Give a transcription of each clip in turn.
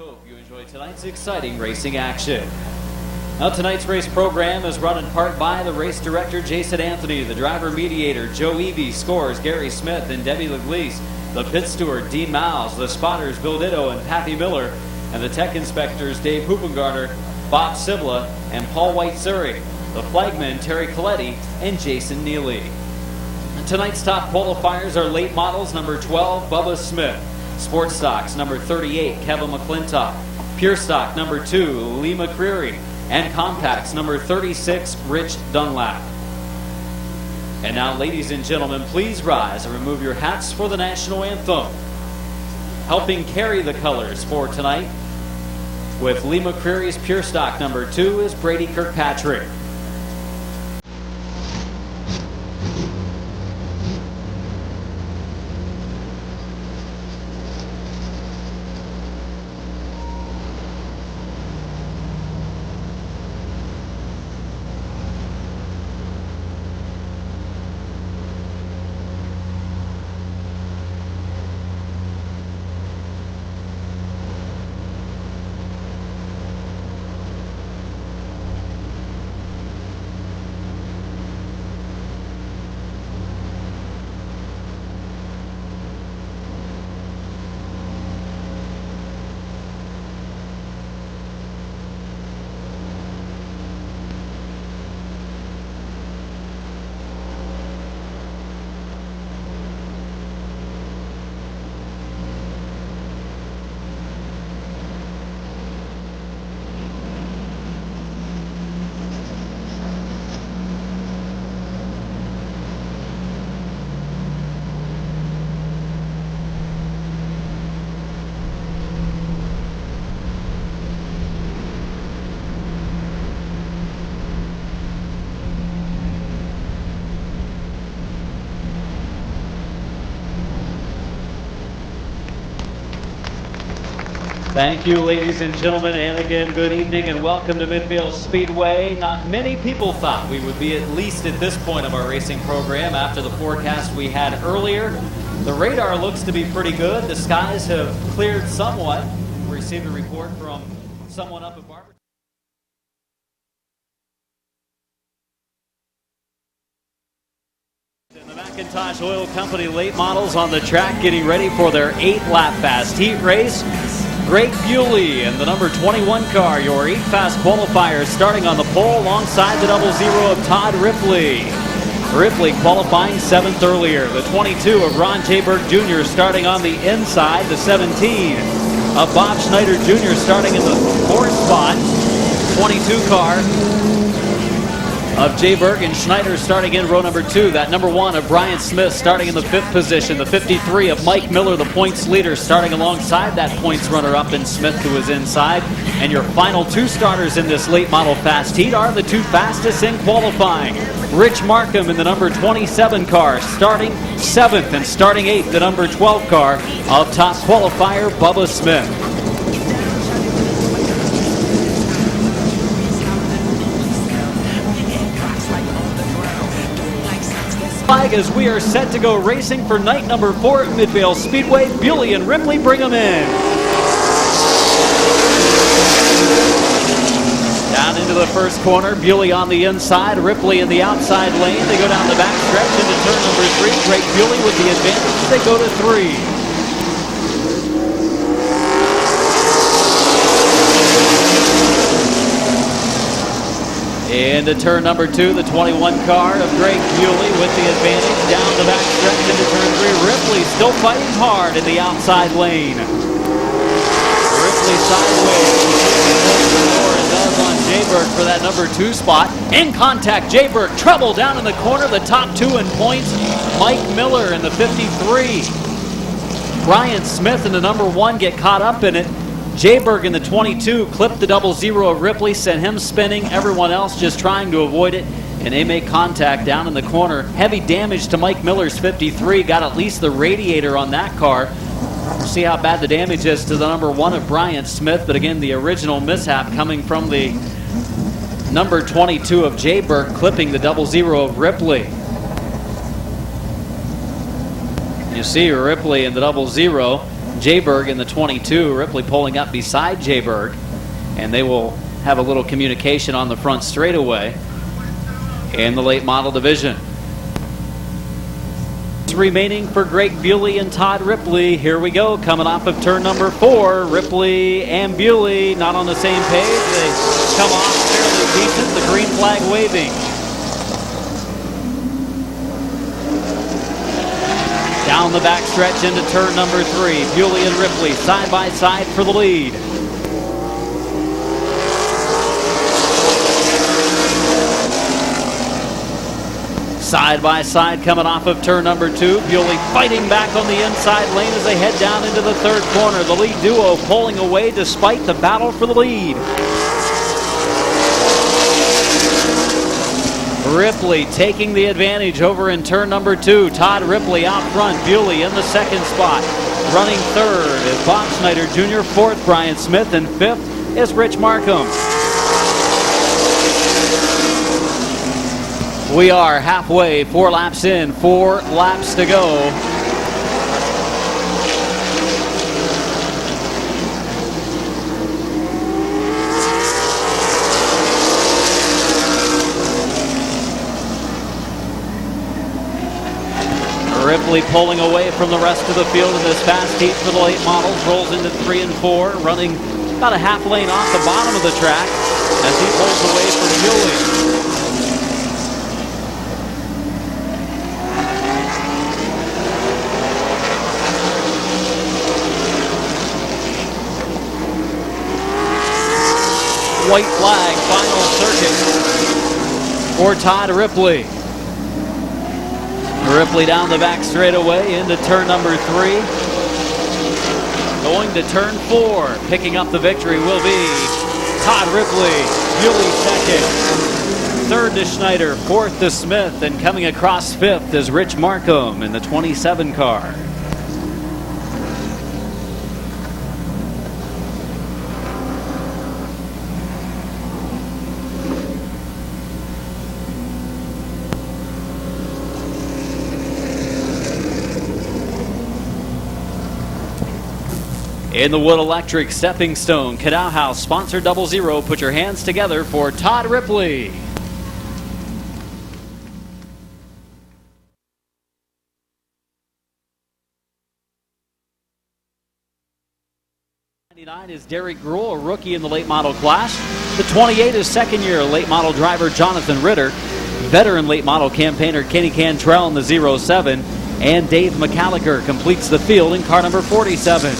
hope you enjoy tonight's exciting racing action. Now tonight's race program is run in part by the race director Jason Anthony, the driver mediator Joe Evie, scores Gary Smith and Debbie Leglise, the pit steward Dean Miles, the spotters Bill Ditto and Pappy Miller, and the tech inspectors Dave Hoopengarter, Bob Sibla, and Paul White-Surrey, the flagmen Terry Coletti and Jason Neely. Tonight's top qualifiers are late models number 12, Bubba Smith, Sports Stocks number 38, Kevin McClintock, Pure Stock number 2, Lee McCreary, and Compacts number 36, Rich Dunlap. And now, ladies and gentlemen, please rise and remove your hats for the national anthem. Helping carry the colors for tonight with Lee McCreary's Pure Stock number 2 is Brady Kirkpatrick. Thank you, ladies and gentlemen, and again, good evening and welcome to Midvale Speedway. Not many people thought we would be at least at this point of our racing program after the forecast we had earlier. The radar looks to be pretty good. The skies have cleared somewhat. We received a report from someone up at Barber. And the McIntosh Oil Company late models on the track getting ready for their 8-lap fast heat race. Greg Bewley in the number 21 car, your 8 fast qualifiers starting on the pole alongside the 00 of Todd Ripley. Ripley qualifying 7th earlier. The 22 of Ron Jayberg Jr. starting on the inside. The 17 of Bob Schneider Jr. starting in the 4th spot. 22 car of Jayberg and Schneider starting in row number 2. That number 1 of Brian Smith starting in the 5th position. The 53 of Mike Miller, the points leader, starting alongside that points runner-up in Smith, who is inside. And your final 2 starters in this late model fast heat are the 2 fastest in qualifying. Rich Markham in the number 27 car starting 7th, and starting 8th, the number 12 car of top qualifier Bubba Smith. As we are set to go racing for night number 4 at Midvale Speedway. Bewley and Ripley, bring them in. Down into the first corner, Bewley on the inside, Ripley in the outside lane. They go down the back stretch into turn number 3. Greg Bewley with the advantage. They go to 3. Into turn number 2, the 21 car of Greg Bewley with the advantage. Down the back stretch into turn 3. Ripley still fighting hard in the outside lane. Ripley sideways. Does on Jayberg for that number 2 spot. In contact, Jayberg trouble down in the corner. The top 2 in points. Mike Miller in the 53. Brian Smith in the number 1 get caught up in it. Jayberg in the 22 clipped the 00 of Ripley, sent him spinning. Everyone else just trying to avoid it, and they make contact down in the corner. Heavy damage to Mike Miller's 53. Got at least the radiator on that car. We'll see how bad the damage is to the number 1 of Brian Smith, but again, the original mishap coming from the number 22 of Jayberg clipping the 00 of Ripley. You see Ripley in the 00. Jayberg in the 22. Ripley pulling up beside Jayberg, and they will have a little communication on the front straightaway in the late model division. Remaining for Greg Bewley and Todd Ripley. Here we go, coming off of turn number 4. Ripley and Bewley not on the same page. They come off fairly decent, the green flag waving. Down the backstretch into turn number 3. Bewley and Ripley side by side for the lead. Side by side coming off of turn number 2. Bewley fighting back on the inside lane as they head down into the third corner. The lead duo pulling away despite the battle for the lead. Ripley taking the advantage over in turn number 2. Todd Ripley out front. Bewley in the second spot. Running third is Bob Schneider Jr. Fourth, Brian Smith. And fifth is Rich Markham. We are halfway, 4 laps in, 4 laps to go. Ripley pulling away from the rest of the field in this fast heat for the late models. Rolls into 3 and 4, running about a half lane off the bottom of the track as he pulls away from Bewley. White flag, final circuit for Todd Ripley. Ripley down the back straightaway into turn number 3. Going to turn 4. Picking up the victory will be Todd Ripley. Bewley second. Third to Schneider. Fourth to Smith. And coming across fifth is Rich Markham in the 27 car. In the Wood Electric Stepping Stone Canal House sponsor 00, put your hands together for Todd Ripley. Is Derek Gruhl, a rookie in the late model class. The 28 is second year late model driver Jonathan Ritter. Veteran late model campaigner Kenny Cantrell in the 07. And Dave McCallicker completes the field in car number 47.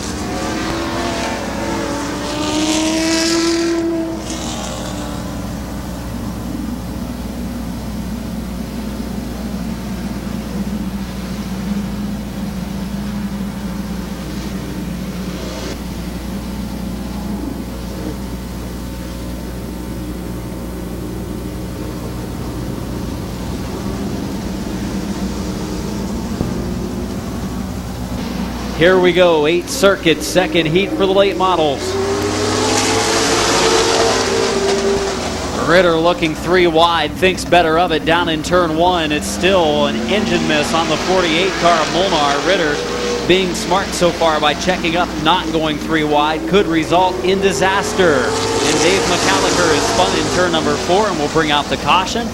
Here we go, 8 circuits, second heat for the late models. Ritter looking 3 wide, thinks better of it down in turn 1. It's still an engine miss on the 48 car of Molnar. Ritter being smart so far by checking up, not going 3 wide, could result in disaster. And Dave McCallicker is spun in turn number 4 and will bring out the caution.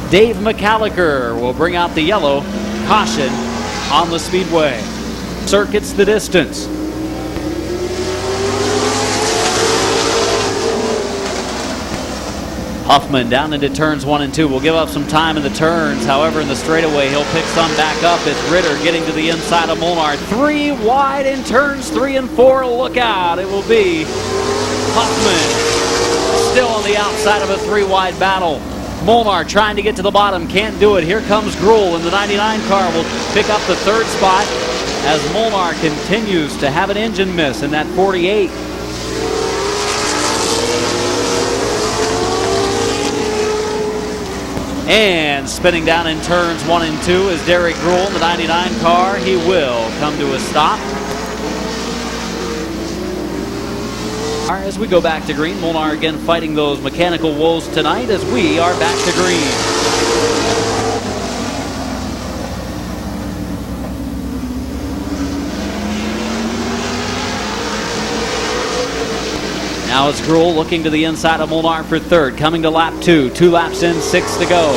Dave McCallicker will bring out the yellow caution on the speedway. Circuits the distance. Huffman down into turns 1 and 2. Will give up some time in the turns. However, in the straightaway, he'll pick some back up. It's Ritter getting to the inside of Molnar. 3 wide in turns 3 and 4. Look out. It will be Huffman still on the outside of a 3 wide battle. Molnar trying to get to the bottom. Can't do it. Here comes Gruhl in the 99 car. Will pick up the third spot as Molnar continues to have an engine miss in that 48. And spinning down in turns 1 and 2 is Derek Gruhl in the 99 car. He will come to a stop. As we go back to green, Molnar again fighting those mechanical woes tonight as we are back to green. Now it's Gruhl looking to the inside of Molnar for third. Coming to lap 2. 2 laps in, 6 to go.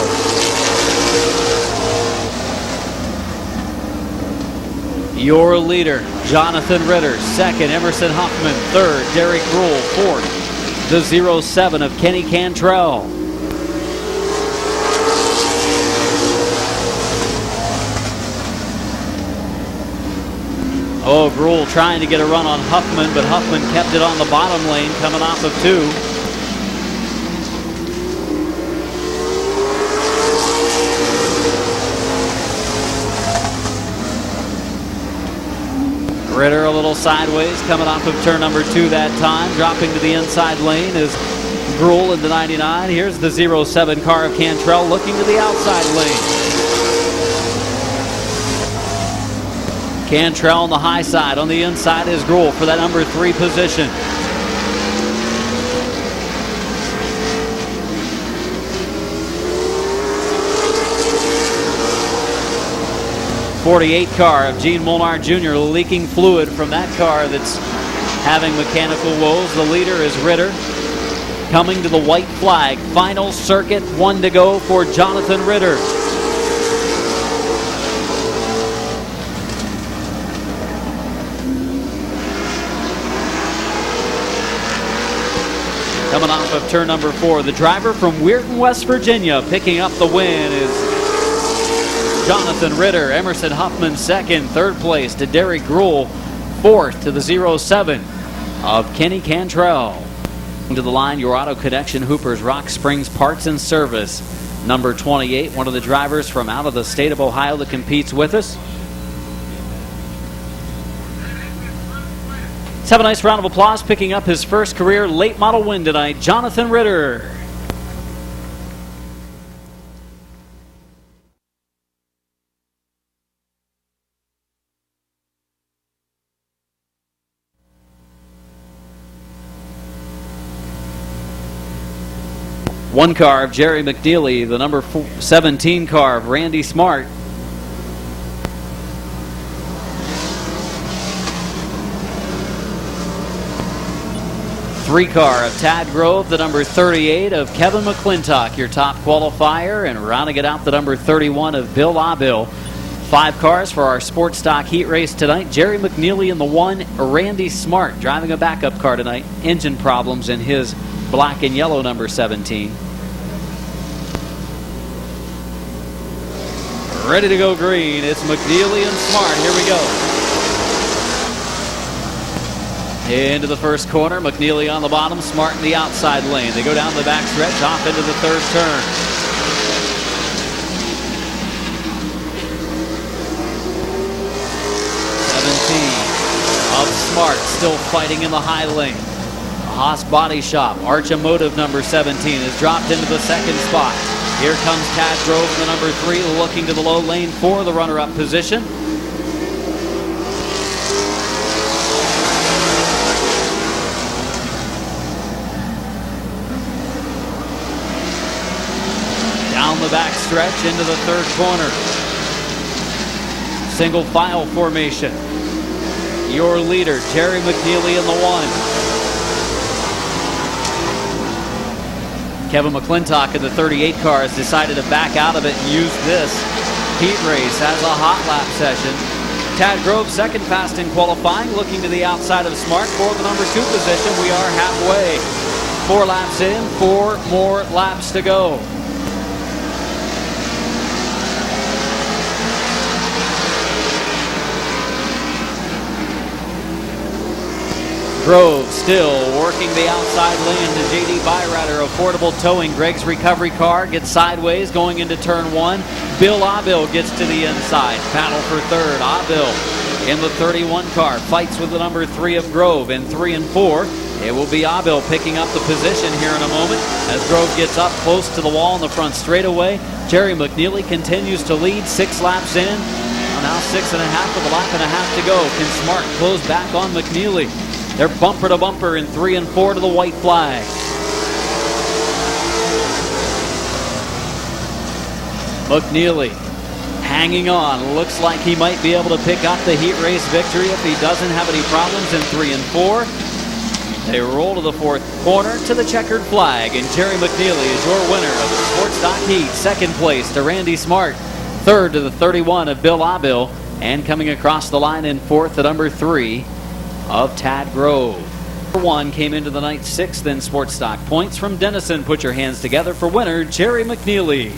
Your leader, Jonathan Ritter. Second, Emerson Huffman. Third, Derek Gruhl. Fourth, the 07 of Kenny Cantrell. Oh, Gruhl trying to get a run on Huffman, but Huffman kept it on the bottom lane coming off of 2. Ritter a little sideways coming off of turn number 2 that time. Dropping to the inside lane is Gruhl in the 99. Here's the 07 car of Cantrell looking to the outside lane. Cantrell on the high side. On the inside is Gruhl for that number 3 position. '48 car of Gene Molnar Jr. leaking fluid from that car that's having mechanical woes. The leader is Ritter. Coming to the white flag. Final circuit, 1 to go for Jonathan Ritter. Coming off of turn number 4, the driver from Weirton, West Virginia, picking up the win is Jonathan Ritter. Emerson Huffman second. Third place to Derek Gruhl. Fourth to the 07 of Kenny Cantrell. To the line, your Auto Connection Hooper's Rock Springs Parts and Service. Number 28, one of the drivers from out of the state of Ohio that competes with us. Let's have a nice round of applause picking up his first career late model win tonight, Jonathan Ritter. One car of Jerry McNeely, the number 17 car of Randy Smart. Three car of Tad Grove, the number 38 of Kevin McClintock, your top qualifier, and rounding it out the number 31 of Bill Abill. 5 cars for our sports stock heat race tonight. Jerry McNeely in the 1, Randy Smart driving a backup car tonight. Engine problems in his black and yellow number 17. Ready to go green. It's McNeely and Smart. Here we go. Into the first corner, McNeely on the bottom, Smart in the outside lane. They go down the back stretch, off into the third turn. Of Smart still fighting in the high lane. Haas Body Shop, Arch Emotive number 17 is dropped into the second spot. Here comes Tad Grove, the number 3, looking to the low lane for the runner-up position. Down the back stretch into the third corner. Single file formation. Your leader, Jerry McNeely in the 1. Kevin McClintock in the 38 car has decided to back out of it and use this heat race as a hot lap session. Tad Grove second fast in qualifying, looking to the outside of Smart for the number 2 position. We are halfway. 4 laps in, 4 more laps to go. Grove still working the outside lane to J.D. Byrider, Affordable Towing. Greg's recovery car gets sideways going into turn 1. Bill Abill gets to the inside. Battle for third. Abill in the 31 car fights with the number 3 of Grove. In 3 and 4, it will be Abill picking up the position here in a moment as Grove gets up close to the wall in the front straightaway. Jerry McNeely continues to lead 6 laps in. Now 6.5 with a lap and a half to go. Can Smart close back on McNeely? They're bumper to bumper in 3 and 4 to the white flag. McNeely hanging on. Looks like he might be able to pick up the heat race victory if he doesn't have any problems in 3 and 4. They roll to the fourth corner to the checkered flag, and Jerry McNeely is your winner of the Sports Dock Heat. Second place to Randy Smart. Third to the 31 of Bill Abil. And coming across the line in fourth, the number 3 of Tad Grove. Number 1 came into the night sixth in Sports Dock. Points from Denison. Put your hands together for winner Jerry McNeely.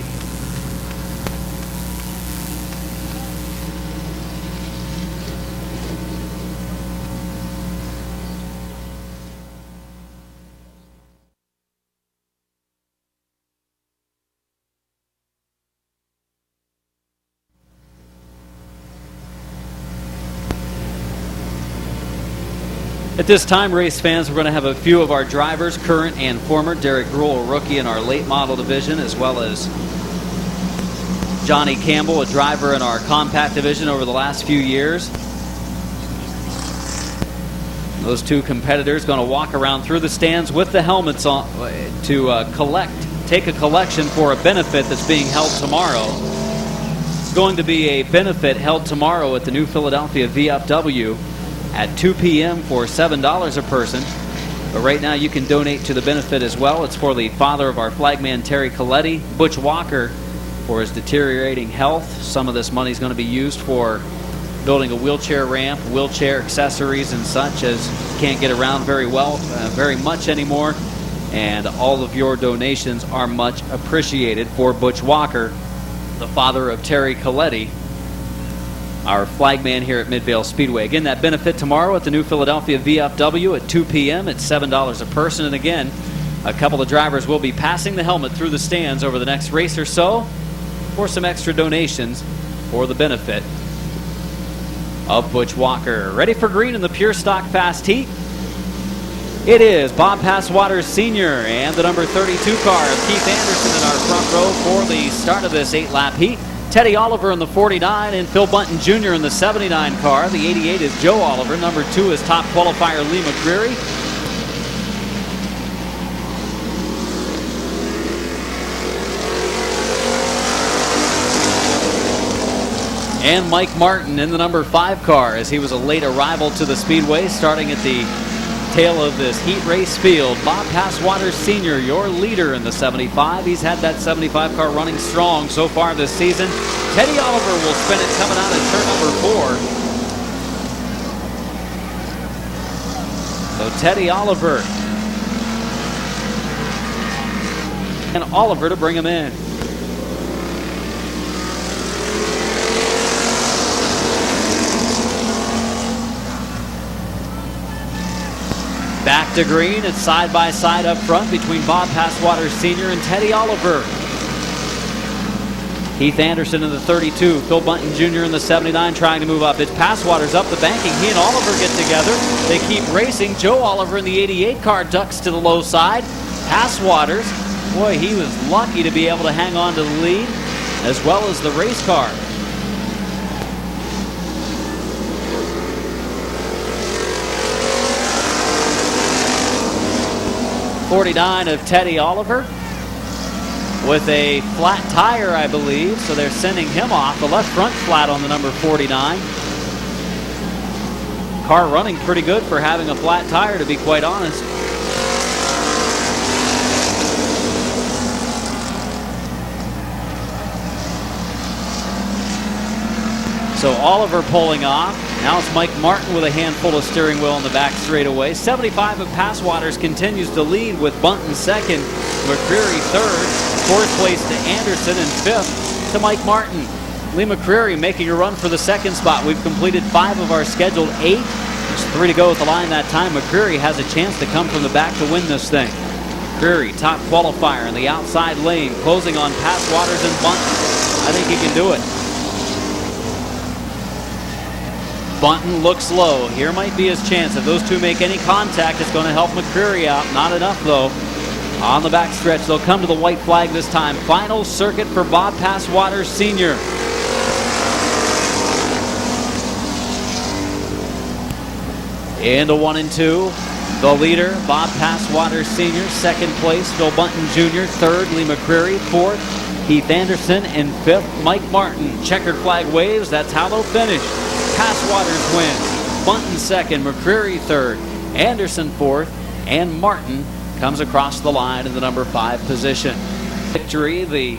At this time, race fans, we're going to have a few of our drivers, current and former. Derek Gruhl, a rookie in our late model division, as well as Johnny Campbell, a driver in our compact division over the last few years. Those two competitors going to walk around through the stands with the helmets on to take a collection for a benefit that's being held tomorrow. It's going to be a benefit held tomorrow at the New Philadelphia VFW at 2 p.m. for $7 a person. But right now you can donate to the benefit as well. It's for the father of our flagman Terry Coletti, Butch Walker, for his deteriorating health. Some of this money is going to be used for building a wheelchair ramp, wheelchair accessories and such, as can't get around very much anymore. And all of your donations are much appreciated for Butch Walker, the father of Terry Coletti, our flagman here at Midvale Speedway. Again, that benefit tomorrow at the New Philadelphia VFW at 2 p.m. It's $7 a person. And again, a couple of drivers will be passing the helmet through the stands over the next race or so for some extra donations for the benefit of Butch Walker. Ready for green in the Pure Stock Fast Heat. It is Bob Passwater Sr. and the number 32 car of Keith Anderson in our front row for the start of this 8-lap heat. Teddy Oliver in the 49 and Phil Bunton Jr. in the 79 car. The 88 is Joe Oliver. Number 2 is top qualifier Lee McCreary. And Mike Martin in the number 5 car, as he was a late arrival to the Speedway, starting at the tail of this heat race field. Bob Passwater Sr., your leader in the 75. He's had that 75 car running strong so far this season. Teddy Oliver will spin it coming out of turn number 4. So Teddy Oliver and Oliver to bring him in. Back to green. It's side by side up front between Bob Passwater Sr. and Teddy Oliver. Keith Anderson in the 32, Phil Bunton Jr. in the 79 trying to move up. It's Passwater's up the banking. He and Oliver get together. They keep racing. Joe Oliver in the 88 car ducks to the low side. Passwater's, boy, he was lucky to be able to hang on to the lead, as well as the race car. '49 of Teddy Oliver with a flat tire, I believe, so they're sending him off. The left front flat on the number 49. Car running pretty good for having a flat tire, to be quite honest. So Oliver pulling off. Now it's Mike Martin with a handful of steering wheel in the back straightaway. 75 of Passwaters continues to lead with Bunton second, McCreary third, fourth place to Anderson, and fifth to Mike Martin. Lee McCreary making a run for the second spot. We've completed 5 of our scheduled 8. There's 3 to go at the line that time. McCreary has a chance to come from the back to win this thing. McCreary, top qualifier in the outside lane, closing on Passwaters and Bunton. I think he can do it. Bunton looks low. Here might be his chance. If those two make any contact, it's going to help McCreary out. Not enough, though. On the back stretch, they'll come to the white flag this time. Final circuit for Bob Passwater Sr. Into 1 and 2. The leader, Bob Passwater Sr. Second place, Phil Bunton Jr. Third, Lee McCreary. Fourth, Keith Anderson. And fifth, Mike Martin. Checkered flag waves. That's how they'll finish. Passwaters win. Bunton second, McCreary third, Anderson fourth, and Martin comes across the line in the number 5 position. Victory, the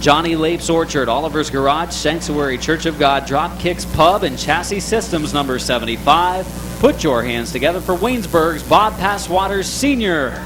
Johnny Lapes Orchard, Oliver's Garage, Sanctuary Church of God, Drop Kicks Pub, and Chassis Systems number 75. Put your hands together for Waynesburg's Bob Passwaters Sr.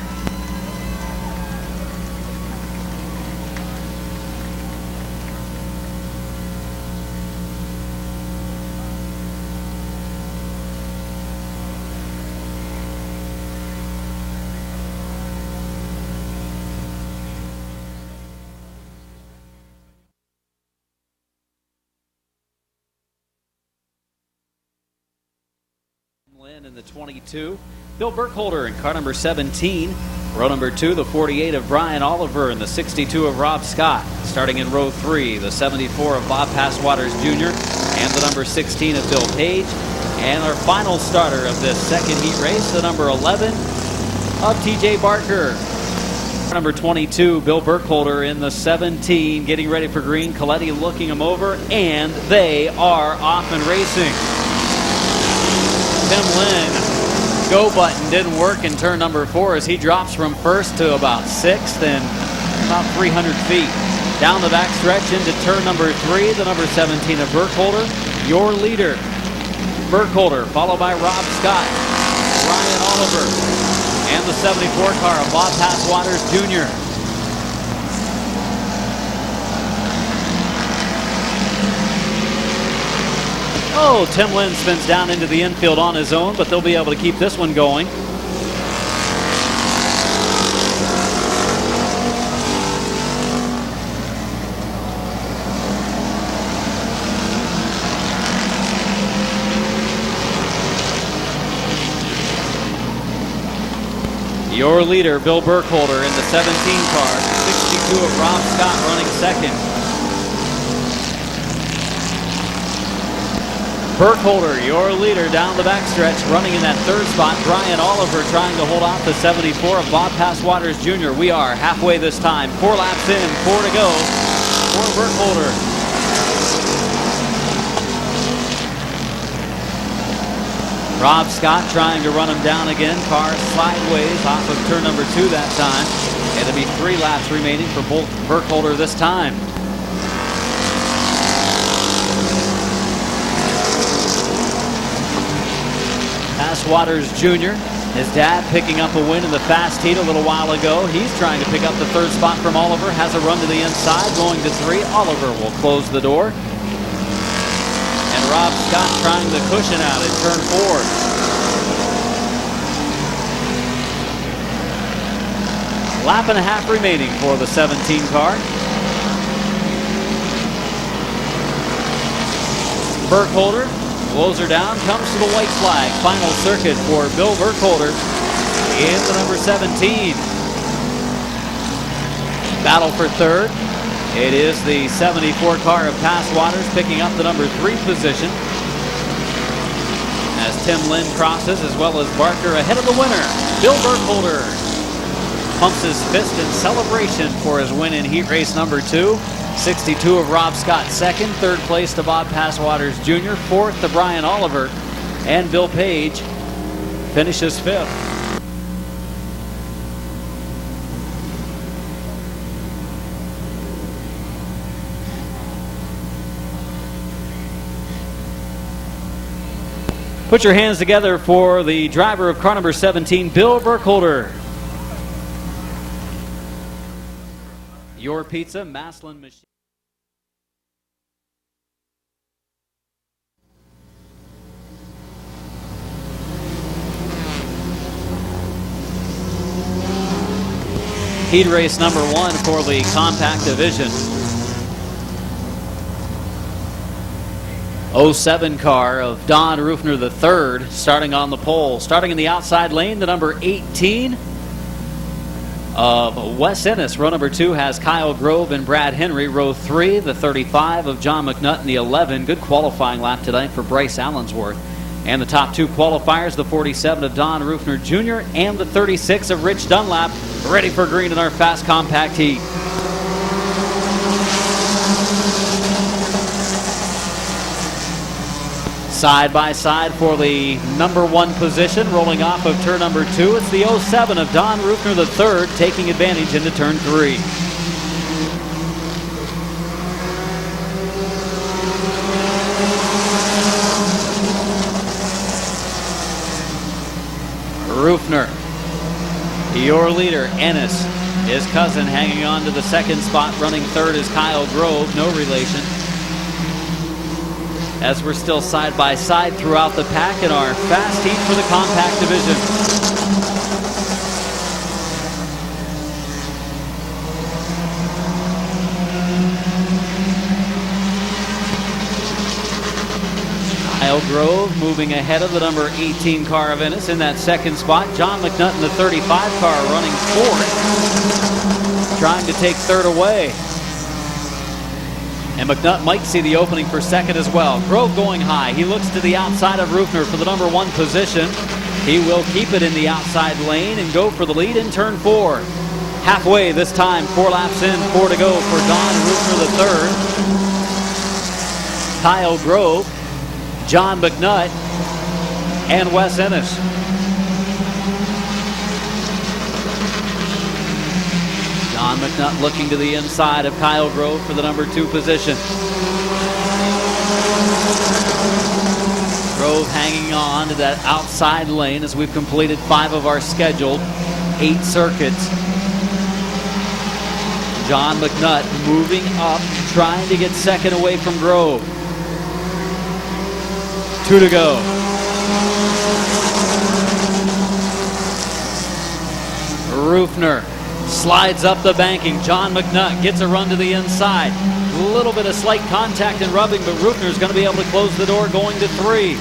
In the 22, Bill Burkholder in car number 17. Row number 2, the 48 of Brian Oliver and the 62 of Rob Scott. Starting in row 3, the 74 of Bob Passwaters Jr. and the number 16 of Bill Page. And our final starter of this second heat race, the number 11 of TJ Barker. Number 22, Bill Burkholder in the 17, getting ready for green. Coletti looking him over, and they are off and racing. Tim Lynn, go button didn't work in turn number 4 as he drops from first to about 6th and about 300 feet. Down the back stretch into turn number 3, the number 17 of Burkholder, your leader. Burkholder, followed by Rob Scott, Ryan Oliver, and the 74 car of Bob Passwaters Jr. Oh, Tim Lynn spins down into the infield on his own, but they'll be able to keep this one going. Your leader, Bill Burkholder, in the 17 car, 62 of Rob Scott running second. Burkholder, your leader down the backstretch, running in that third spot. Brian Oliver trying to hold off the 74 of Bob Passwaters Jr. We are halfway this time. 4 laps in, 4 to go for Burkholder. Rob Scott trying to run him down again. Car sideways off of turn number 2 that time. It'll be 3 laps remaining for Burkholder this time. Passwaters Jr., his dad picking up a win in the fast heat a little while ago. He's trying to pick up the third spot from Oliver. Has a run to the inside, going to 3. Oliver will close the door. And Rob Scott trying the cushion out at turn 4. Lap and a half remaining for the 17 car. Burkholder blows her down, comes to the white flag. Final circuit for Bill Burkholder in the number 17. Battle for third. It is the 74 car of Passwaters picking up the number 3 position as Tim Lynn crosses, as well as Barker ahead of the winner. Bill Burkholder pumps his fist in celebration for his win in heat race number 2. 62 of Rob Scott second, third place to Bob Passwaters Jr., fourth to Brian Oliver, and Bill Page finishes 5th. Put your hands together for the driver of car number 17, Bill Burkholder. Your Pizza, Maslin Machine. Heat race number 1 for the compact division. 07 car of Don Rufner III starting on the pole. Starting in the outside lane, the number 18 of Wes Ennis. Row number 2 has Kyle Grove and Brad Henry. Row 3, the 35 of John McNutt and the 11. Good qualifying lap tonight for Bryce Allensworth. And the top 2 qualifiers, the 47 of Don Rufner Jr. and the 36 of Rich Dunlap, ready for green in our fast compact heat. Side by side for the number 1 position, rolling off of turn number 2. It's the 07 of Don Rufner III taking advantage into turn 3. Rufner, your leader. Ennis, his cousin, hanging on to the second spot. Running third is Kyle Grove, no relation. As we're still side by side throughout the pack in our fast heat for the compact division. Kyle Grove moving ahead of the number 18 car of Ennis in that second spot. John McNutt in the 35 car running fourth, trying to take third away. And McNutt might see the opening for second as well. Grove going high. He looks to the outside of Rufner for the number 1 position. He will keep it in the outside lane and go for the lead in turn 4. Halfway this time, 4 laps in, 4 to go for Don Rufner III. Kyle Grove, John McNutt, and Wes Ennis. John McNutt looking to the inside of Kyle Grove for the number 2 position. Grove hanging on to that outside lane as we've completed 5 of our scheduled 8 circuits. John McNutt moving up, trying to get second away from Grove. 2 to go. Rufner slides up the banking. John McNutt gets a run to the inside. A little bit of slight contact and rubbing, but Rufner's going to be able to close the door going to 3.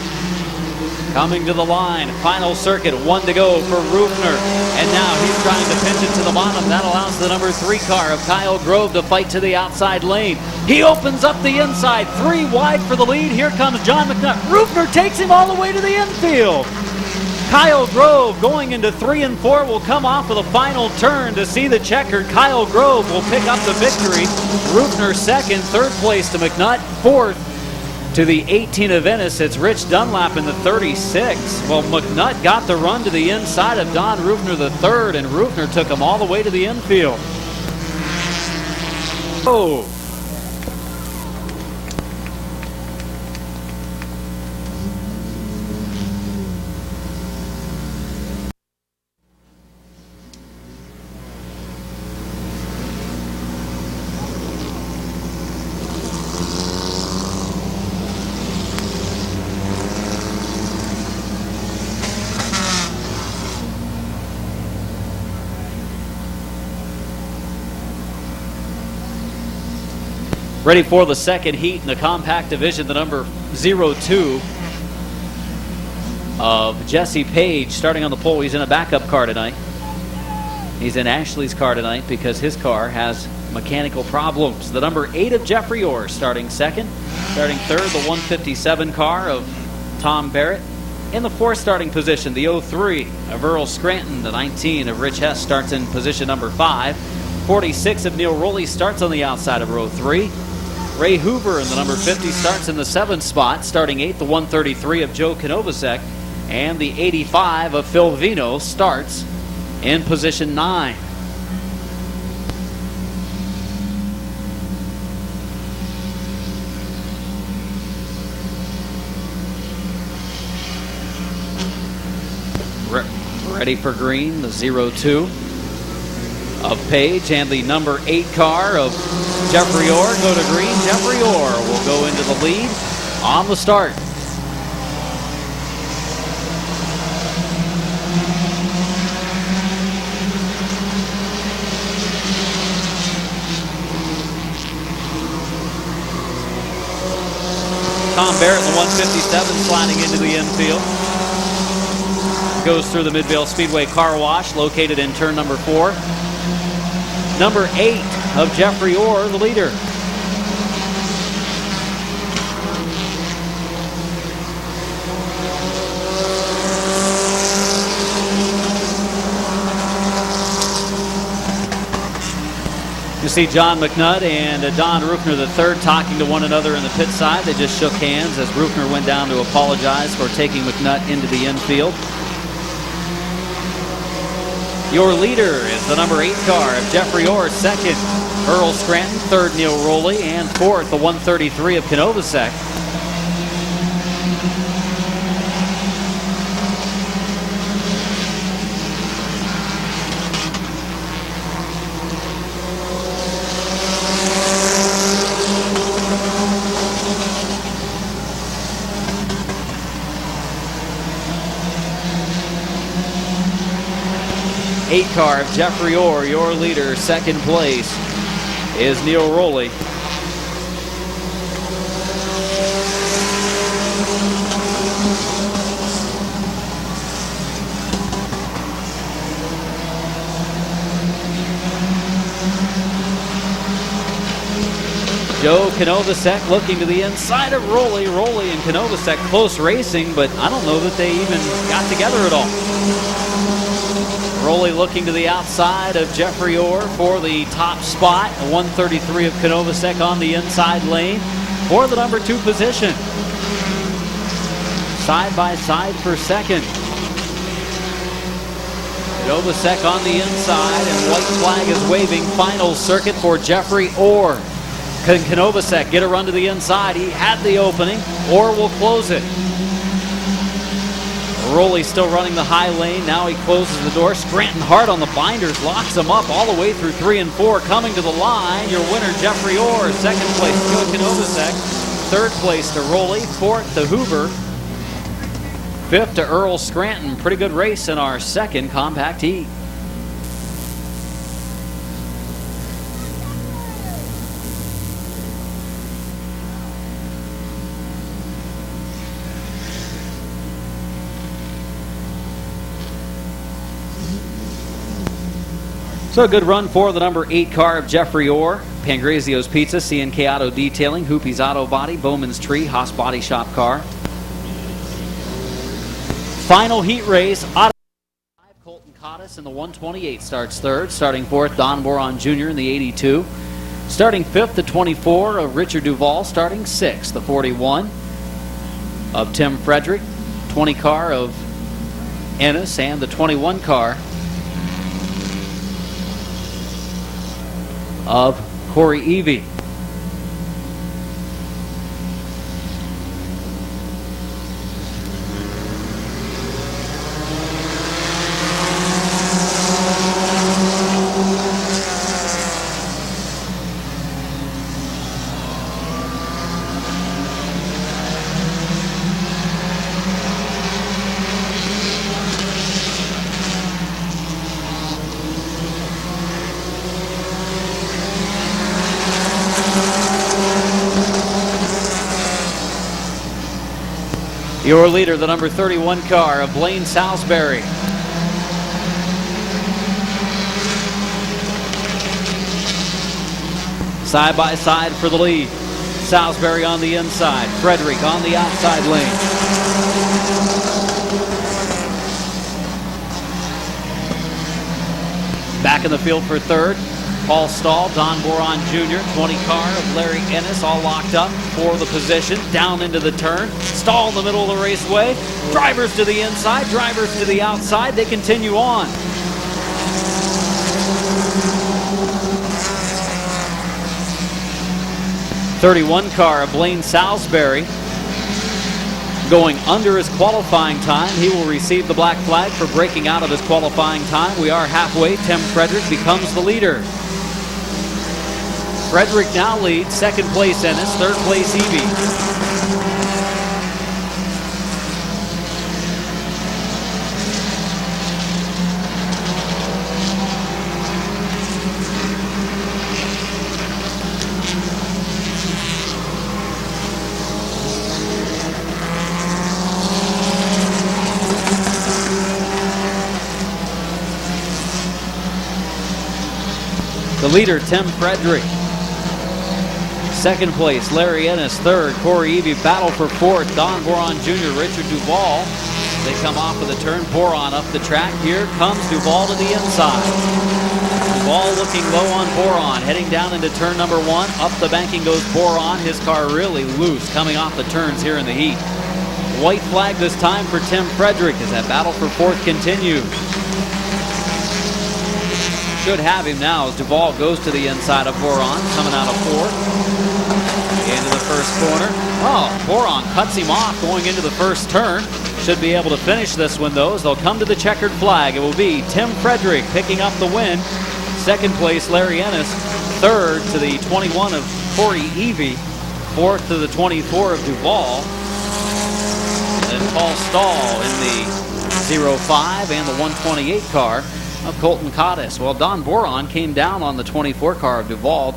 Coming to the line, final circuit, 1 to go for Rufner. And now he's trying to pinch it to the bottom. That allows the number 3 car of Kyle Grove to fight to the outside lane. He opens up the inside, 3 wide for the lead. Here comes John McNutt. Rufner takes him all the way to the infield. Kyle Grove going into 3 and 4 will come off with a final turn to see the checkered. Kyle Grove will pick up the victory. Rufner second, third place to McNutt, fourth to the 18 of Ennis. It's Rich Dunlap in the 36. Well, McNutt got the run to the inside of Don Rufner the third, and Rufner took him all the way to the infield. Oh. Ready for the second heat in the compact division, the number 02 of Jesse Page starting on the pole. He's in a backup car tonight. He's in Ashley's car tonight because his car has mechanical problems. The number 8 of Jeffrey Orr starting second. Starting third, the 157 car of Tom Barrett. In the 4th starting position, the 03 of Earl Scranton. The 19 of Rich Hess starts in position number 5. 46 of Neil Rowley starts on the outside of row 3. Ray Hoover in the number 50 starts in the 7th spot. Starting 8th, the 133 of Joe Konovacek. And the 85 of Phil Vino starts in position 9. Ready for green, the 02 of Page, and the number 8 car of Jeffrey Orr go to green. Jeffrey Orr will go into the lead on the start. Tom Barrett in the 157 sliding into the infield. Goes through the Midvale Speedway car wash located in turn number 4. Number 8 of Jeffrey Orr, the leader. You see John McNutt and Don Rufner III talking to one another in the pit side. They just shook hands as Rufner went down to apologize for taking McNutt into the infield. Your leader is the number 8 car of Jeffrey Orr, second Earl Scranton, third Neil Rowley, and fourth the 133 of Kenovacek. Eight car of Jeffrey Orr, your leader, second place is Neil Rowley. Joe Kenovacek looking to the inside of Rowley. Rowley and Kenovacek close racing, but I don't know that they even got together at all. Rowley looking to the outside of Jeffrey Orr for the top spot. A 133 of Kenovacek on the inside lane for the number 2 position. Side by side for second. Kenovacek on the inside, and white flag is waving. Final circuit for Jeffrey Orr. Can Kenovacek get a run to the inside? He had the opening. Orr will close it. Rowley still running the high lane. Now he closes the door. Scranton hard on the binders, locks him up all the way through 3 and 4. Coming to the line, your winner, Jeffrey Orr. Second place, Joe Kenovacek. Third place to Rowley. Fourth to Hoover. Fifth to Earl Scranton. Pretty good race in our second compact heat. So a good run for the number 8 car of Jeffrey Orr. Pangrazio's Pizza, CNK Auto Detailing, Hoopy's Auto Body, Bowman's Tree, Haas Body Shop car. Final heat race. Auto Colton Cottis in the 128 starts third. Starting fourth, Don Boron Jr. in the 82. Starting fifth, the 24 of Richard Duval. Starting sixth, the 41 of Tim Frederick. 20 car of Ennis, and the 21 car of Corey Evie. Your leader, the number 31 car of Blaine Salisbury. Side by side for the lead. Salisbury on the inside. Frederick on the outside lane. Back in the field for third, Paul Stahl, Don Boron Jr., 20 car of Larry Ennis, all locked up for the position. Down into the turn. Stahl in the middle of the raceway. Drivers to the inside, drivers to the outside. They continue on. '31 car of Blaine Salisbury going under his qualifying time. He will receive the black flag for breaking out of his qualifying time. We are halfway. Tim Frederick becomes the leader. Frederick now leads. Second place Ennis, third place Evie. The leader, Tim Frederick. Second place, Larry Ennis. Third, Corey Evie. Battle for fourth, Don Boron Jr., Richard Duval. They come off of the turn. Boron up the track. Here comes Duval to the inside. Duvall looking low on Boron, heading down into turn number 1. Up the banking goes Boron. His car really loose coming off the turns here in the heat. White flag this time for Tim Frederick as that battle for 4th continues. Should have him now as Duvall goes to the inside of Boron, coming out of 4th. Into the first corner. Oh, Boron cuts him off going into the first turn. Should be able to finish this one, though, as they'll come to the checkered flag. It will be Tim Frederick picking up the win. Second place, Larry Ennis. Third to the 21 of Corey Evie. Fourth to the 24 of Duvall. And Paul Stahl in the 05 and the 128 car of Colton Cottis. Well, Don Boron came down on the 24 car of Duvall.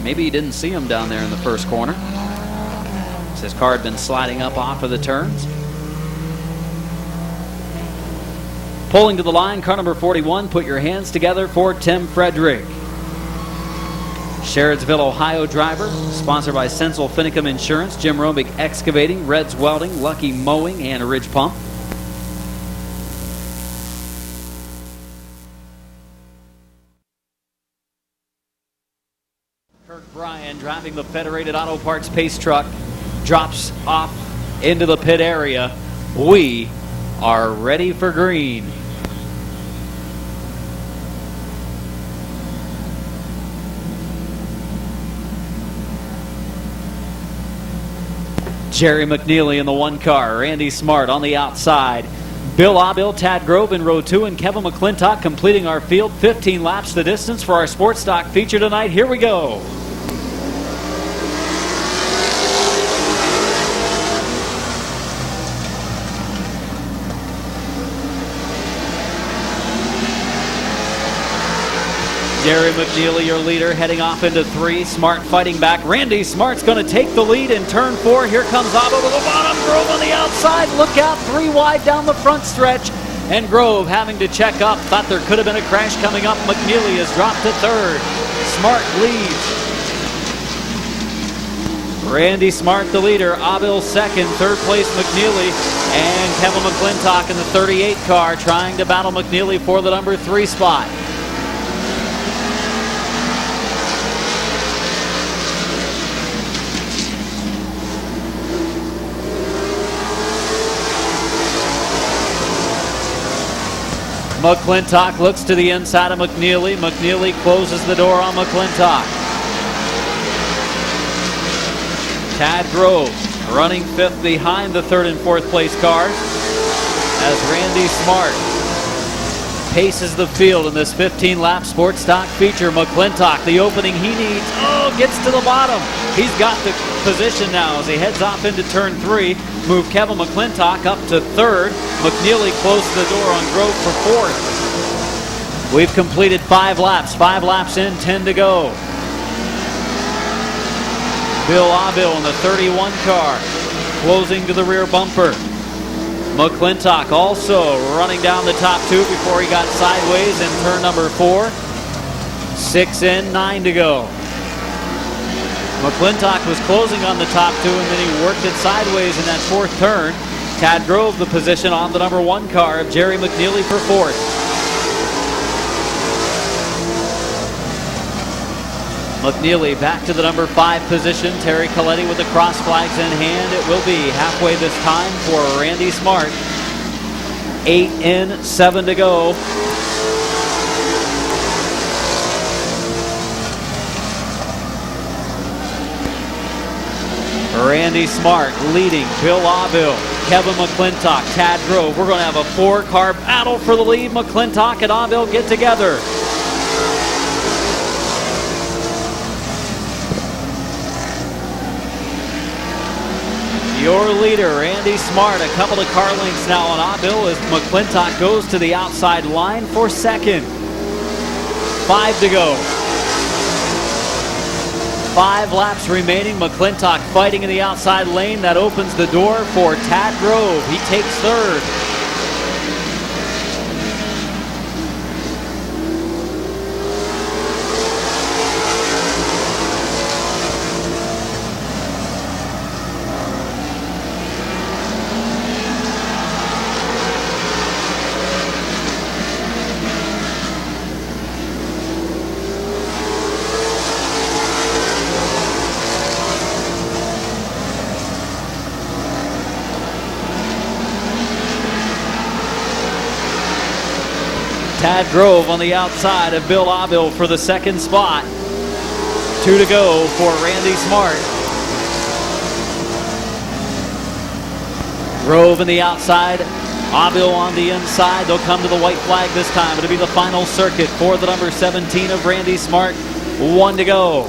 Maybe he didn't see him down there in the first corner. His car had been sliding up off of the turns. Pulling to the line, car number 41, put your hands together for Tim Frederick. Sherrodsville, Ohio driver, sponsored by Sensel Finicum Insurance, Jim Robick Excavating, Reds Welding, Lucky Mowing, and Ridge Pump. Kirk Bryan driving the Federated Auto Parts Pace Truck drops off into the pit area. We are ready for green. Jerry McNeely in the 1 car. Randy Smart on the outside. Bill Abill, Tad Grove in row 2, and Kevin McClintock completing our field. 15 laps the distance for our Sports Stock feature tonight. Here we go. Jerry McNeely, your leader, heading off into 3. Smart fighting back. Randy Smart's going to take the lead in turn 4. Here comes Abel to the bottom. Grove on the outside. Look out, 3 wide down the front stretch. And Grove having to check up. Thought there could have been a crash coming up. McNeely has dropped to 3rd. Smart leads. Randy Smart the leader. Abel 2nd. 3rd place McNeely. And Kevin McClintock in the 38 car trying to battle McNeely for the number 3 spot. McClintock looks to the inside of McNeely. McNeely closes the door on McClintock. Tad Grove running 5th behind the 3rd and 4th place cars as Randy Smart paces the field in this 15-lap Sports Stock feature. McClintock, the opening he needs. Oh, gets to the bottom. He's got the position now as he heads off into turn 3. Move Kevin McClintock up to 3rd. McNeely closed the door on Grove for 4th. We've completed 5 laps. 5 laps in, 10 to go. Bill Abill in the 31 car, closing to the rear bumper. McClintock also running down the top 2 before he got sideways in turn number 4. 6 in, 9 to go. McClintock was closing on the top 2 and then he worked it sideways in that 4th turn. Tad Grove the position on the number 1 car of Jerry McNeely for 4th. McNeely back to the number 5 position. Terry Coletti with the cross flags in hand. It will be halfway this time for Randy Smart. 8 in, 7 to go. Randy Smart leading. Bill Abill, Kevin McClintock, Tad Grove. We're going to have a 4-car battle for the lead. McClintock and Abill get together. Your leader, Randy Smart, a couple of car lengths now on Abill as McClintock goes to the outside line for 2nd. 5 to go. 5 laps remaining. McClintock fighting in the outside lane. That opens the door for Tad Grove. He takes 3rd. Tad Grove on the outside of Bill Avil for the second spot. 2 to go for Randy Smart. Grove on the outside, Avil on the inside. They'll come to the white flag this time. It'll be the final circuit for the number 17 of Randy Smart. 1 to go.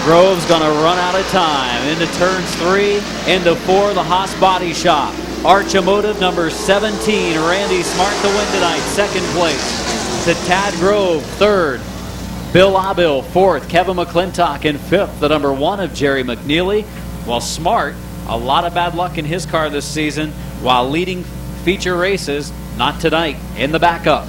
Grove's going to run out of time into turns 3, into 4, the Haas Body Shop. Archimotive number 17, Randy Smart to win tonight, second place. To Tad Grove, third. Bill Avil, fourth. Kevin McClintock in fifth, the number 1 of Jerry McNeely. While Smart, a lot of bad luck in his car this season while leading feature races, not tonight, in the backup.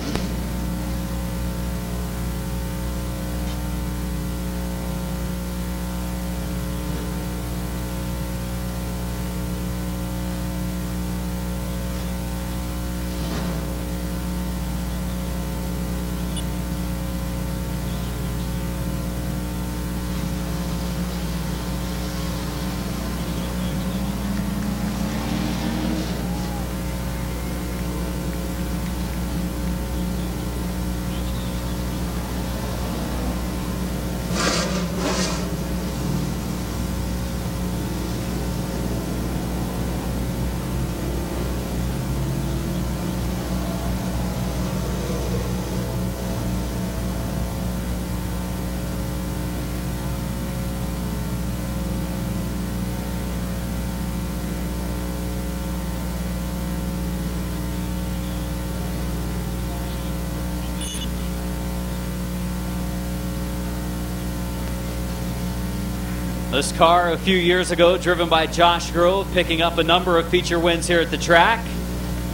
This car a few years ago, driven by Josh Grove, picking up a number of feature wins here at the track.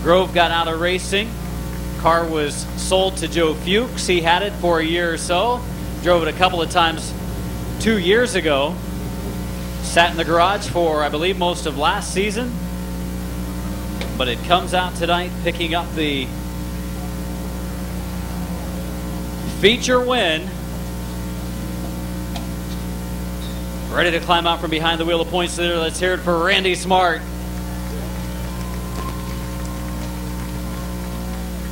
Grove got out of racing. Car was sold to Joe Fuchs. He had it for a year or so. Drove it a couple of times 2 years ago. Sat in the garage for, I believe, most of last season. But it comes out tonight, picking up the feature win. Ready to climb out from behind the wheel of points leader. Let's hear it for Randy Smart.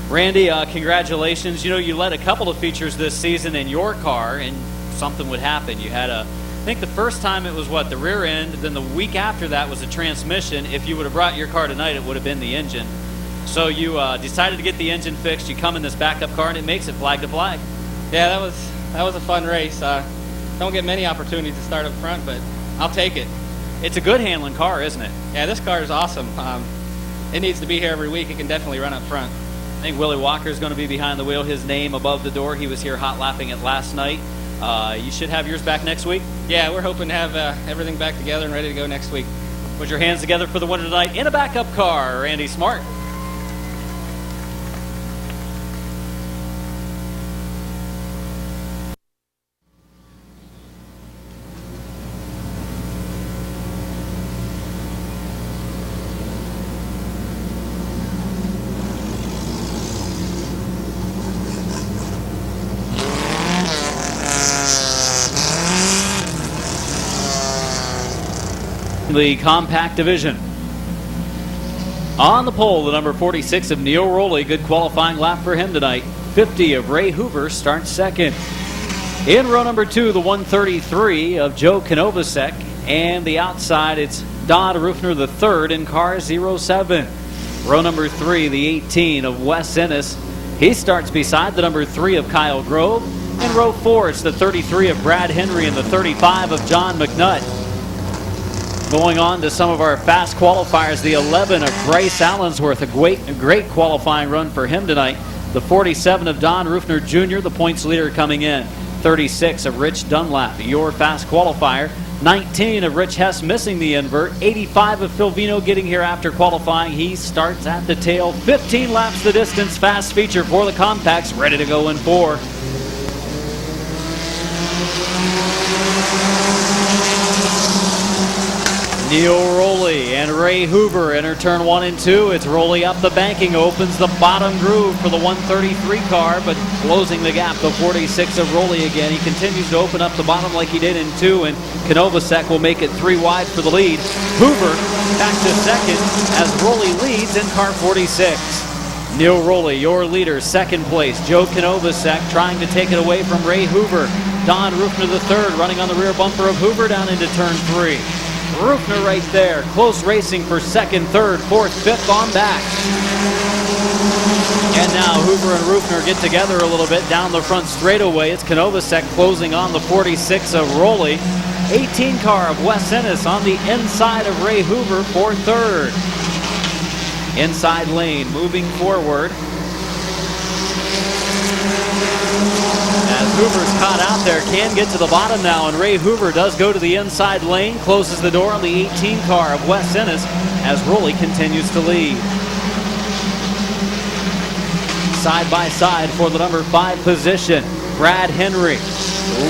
Randy, congratulations. You know, you led a couple of features this season in your car, and something would happen. You had I think the first time it was the rear end, then the week after that was a transmission. If you would have brought your car tonight, it would have been the engine. So you decided to get the engine fixed. You come in this backup car, and it makes it flag to flag. Yeah, that was a fun race. Don't get many opportunities to start up front, but I'll take it. It's a good handling car, isn't it? Yeah, this car is awesome. It needs to be here every week. It can definitely run up front. I think Willie Walker is going to be behind the wheel. His name above the door. He was here hot lapping it last night. You should have yours back next week? Yeah, we're hoping to have everything back together and ready to go next week. Put your hands together for the winner tonight in a backup car, Randy Smart. The compact division. On the pole, the number 46 of Neil Rowley. Good qualifying lap for him tonight. 50 of Ray Hoover starts second. In row number 2, the 133 of Joe Konovasek. And the outside, it's Dodd Rufner the third in car 07. Row number 3, the 18 of Wes Ennis. He starts beside the number 3 of Kyle Grove. In row 4, it's the 33 of Brad Henry and the 35 of John McNutt. Going on to some of our fast qualifiers, the 11 of Bryce Allensworth, a great qualifying run for him tonight. The 47 of Don Rufner Jr., the points leader coming in. 36 of Rich Dunlap, your fast qualifier. 19 of Rich Hess missing the invert. 85 of Phil Vino getting here after qualifying. He starts at the tail. 15 laps the distance, fast feature for the compacts, ready to go in 4. Neil Rowley and Ray Hoover enter turn 1 and 2. It's Rowley up the banking, opens the bottom groove for the 133 car, but closing the gap, the 46 of Rowley again. He continues to open up the bottom like he did in 2, and Konovacek will make it 3 wide for the lead. Hoover back to second as Rowley leads in car 46. Neil Rowley, your leader, second place. Joe Konovacek trying to take it away from Ray Hoover. Don Rufner the third, running on the rear bumper of Hoover down into turn 3. Rufner right there, close racing for second, third, fourth, fifth on back. And now Hoover and Rufner get together a little bit down the front straightaway. It's Konovacek closing on the 46 of Rowley. 18 car of Wes Ennis on the inside of Ray Hoover for third. Inside lane, moving forward. As Hoover's caught out there, can get to the bottom now, and Ray Hoover does go to the inside lane, closes the door on the 18 car of Wes Ennis as Rowley continues to lead. Side by side for the number 5 position, Brad Henry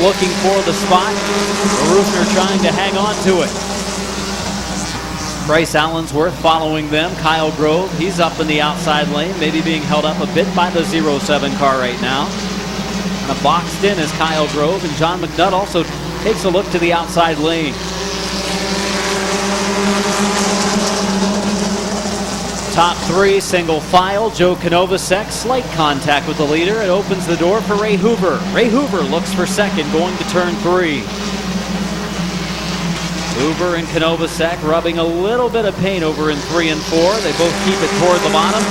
looking for the spot. Rufner trying to hang on to it. Bryce Allensworth following them. Kyle Grove, he's up in the outside lane, maybe being held up a bit by the 07 car right now. Boxed in is Kyle Grove, and John McNutt also takes a look to the outside lane. Top 3 single file. Joe Konovacek, slight contact with the leader. It opens the door for Ray Hoover. Ray Hoover looks for second, going to turn 3. Hoover and Konovacek rubbing a little bit of paint over in 3 and 4. They both keep it toward the bottom.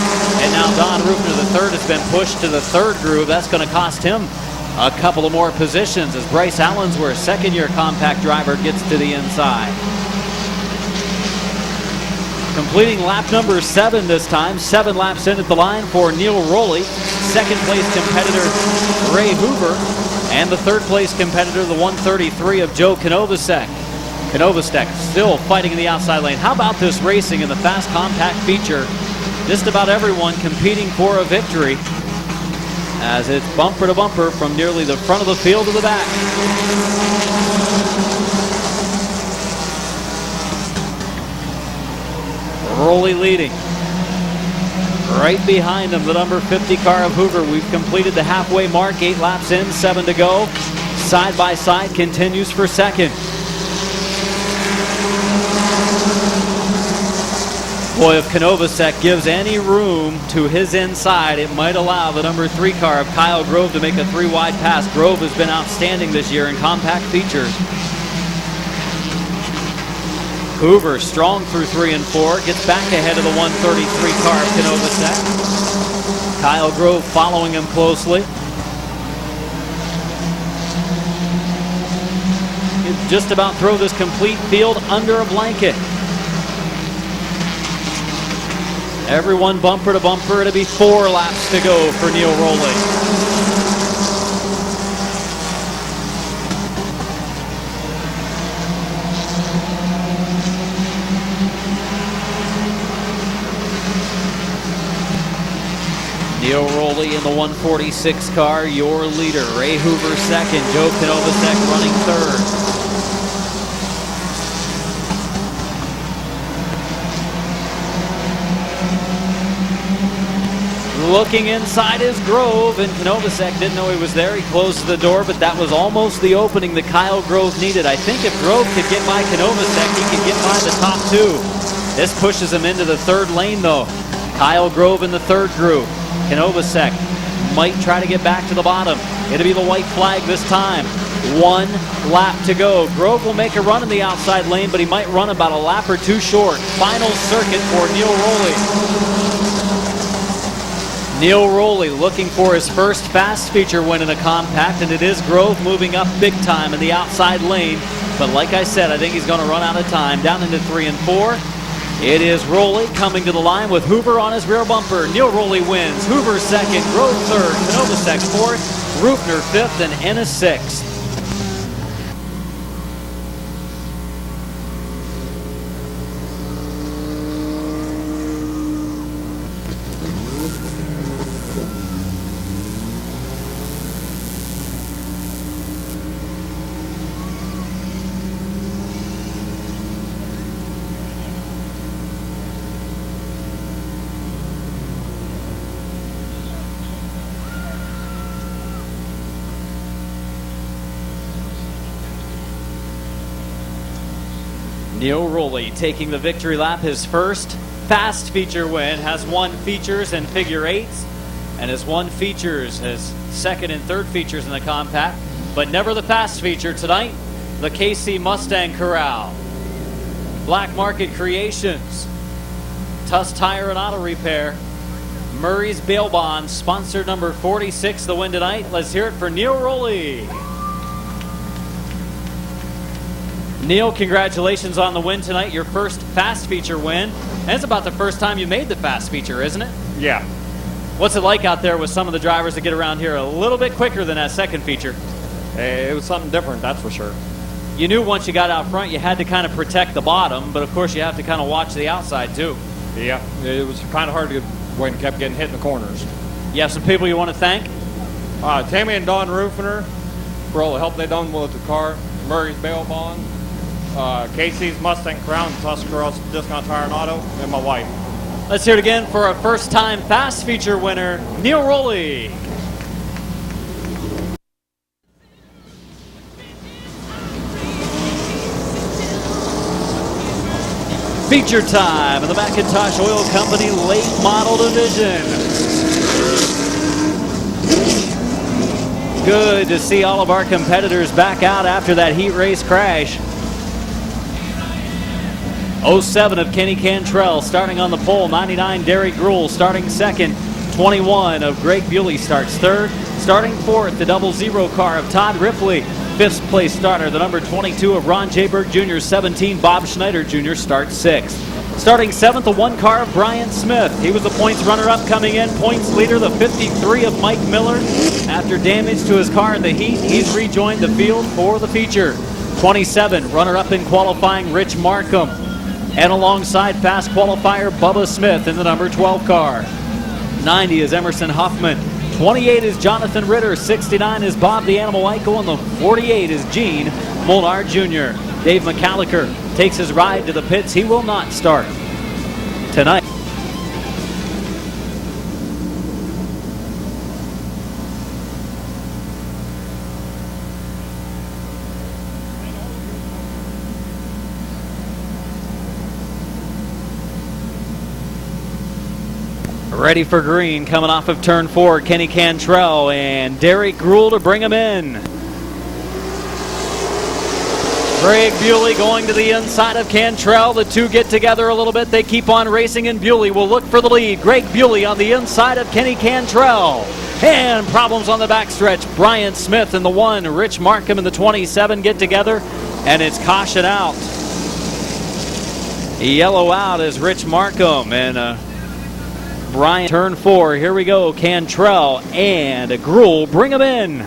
And now Don Rufner the third has been pushed to the third groove. That's going to cost him a couple of more positions as Bryce Allensworth, second-year compact driver, gets to the inside. Completing lap number 7 this time. 7 laps in at the line for Neil Rowley. Second-place competitor Ray Hoover. And the third-place competitor, the 133 of Joe Konovacek. Konovacek still fighting in the outside lane. How about this racing in the fast compact feature? Just about everyone competing for a victory as it's bumper to bumper from nearly the front of the field to the back. Rowley leading. Right behind him, the number 50 car of Hoover. We've completed the halfway mark, 8 laps in, 7 to go. Side by side continues for second. Boy, if Konovacek gives any room to his inside, it might allow the number 3 car of Kyle Grove to make a 3 wide pass. Grove has been outstanding this year in compact features. Hoover strong through 3 and 4, gets back ahead of the 133 car of Konovacek. Kyle Grove following him closely. He'll just about throw this complete field under a blanket. Everyone bumper to bumper. It'll be 4 laps to go for Neil Rowley. Neil Rowley in the 146 car, your leader. Ray Hoover second. Joe Konovacek running third. Looking inside is Grove, and Konovacek didn't know he was there. He closed the door, but that was almost the opening that Kyle Grove needed. I think if Grove could get by Konovacek, he could get by the top 2. This pushes him into the third lane, though. Kyle Grove in the third groove. Konovacek might try to get back to the bottom. It'll be the white flag this time. 1 lap to go. Grove will make a run in the outside lane, but he might run about a lap or 2 short. Final circuit for Neil Rowley. Neil Rowley looking for his first fast feature win in a compact, and it is Grove moving up big time in the outside lane. But like I said, I think he's going to run out of time. Down into 3 and 4. It is Rowley coming to the line with Hoover on his rear bumper. Neil Rowley wins. Hoover second, Grove third, Konovacek fourth, Rufner fifth, and Ennis sixth. Neil Rowley taking the victory lap, his first fast feature win, has won features and figure eights, and has won features, his second and third features in the compact, but never the fast feature tonight, the KC Mustang Corral. Black Market Creations, Tuss Tire and Auto Repair, Murray's Bail Bond, sponsor number 46, the win tonight. Let's hear it for Neil Rowley. Neil, congratulations on the win tonight, your first fast feature win. And it's about the first time you made the fast feature, isn't it? Yeah. What's it like out there with some of the drivers that get around here a little bit quicker than that second feature? It was something different, that's for sure. You knew once you got out front you had to kind of protect the bottom, but of course you have to kind of watch the outside too. Yeah, it was kind of hard to get when kept getting hit in the corners. You have some people you want to thank? Tammy and Don Roofiner for all the help they done with the car. Murray's Bail Bond, Casey's Mustang Crown, Tuscarawas Discount Tire and Auto, and my wife. Let's hear it again for a first-time fast feature winner, Neil Rowley. Feature time in the Macintosh Oil Company late model division. Good to see all of our competitors back out after that heat race crash. 07 of Kenny Cantrell starting on the pole. 99 Derek Gruhl starting second. 21 of Greg Bewley starts third. Starting fourth, the 00 car of Todd Ripley. Fifth place starter, the number 22 of Ron Jayberg Jr. 17, Bob Schneider Jr. starts sixth. Starting seventh, the one car of Brian Smith. He was the points runner-up coming in. Points leader, the 53 of Mike Miller. After damage to his car in the heat, he's rejoined the field for the feature. 27, runner-up in qualifying, Rich Markham. And alongside fast qualifier Bubba Smith in the number 12 car. 90 is Emerson Huffman. 28 is Jonathan Ritter. 69 is Bob the Animal Eichel. And the 48 is Gene Molnar Jr. Dave McCallicker takes his ride to the pits. He will not start tonight. Ready for green, coming off of turn 4, Kenny Cantrell and Derek Gruhl to bring him in. Greg Bewley going to the inside of Cantrell. The two get together a little bit. They keep on racing, and Bewley will look for the lead. Greg Bewley on the inside of Kenny Cantrell. And problems on the backstretch. Brian Smith in the 1, Rich Markham in the 27 get together, and it's caution out. Yellow out is Rich Markham, and Brian, turn 4, here we go. Cantrell and Gruhl bring him in.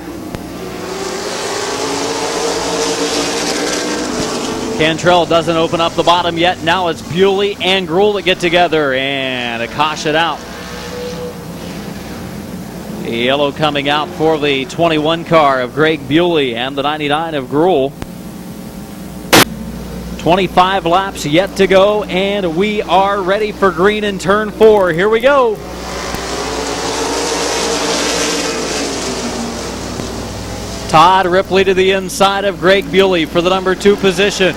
Cantrell doesn't open up the bottom yet. Now it's Bewley and Gruhl that get together, and a caution out. Yellow coming out for the 21 car of Greg Bewley and the 99 of Gruhl. 25 laps yet to go, and we are ready for green in turn 4. Here we go. Todd Ripley to the inside of Greg Bewley for the number 2 position.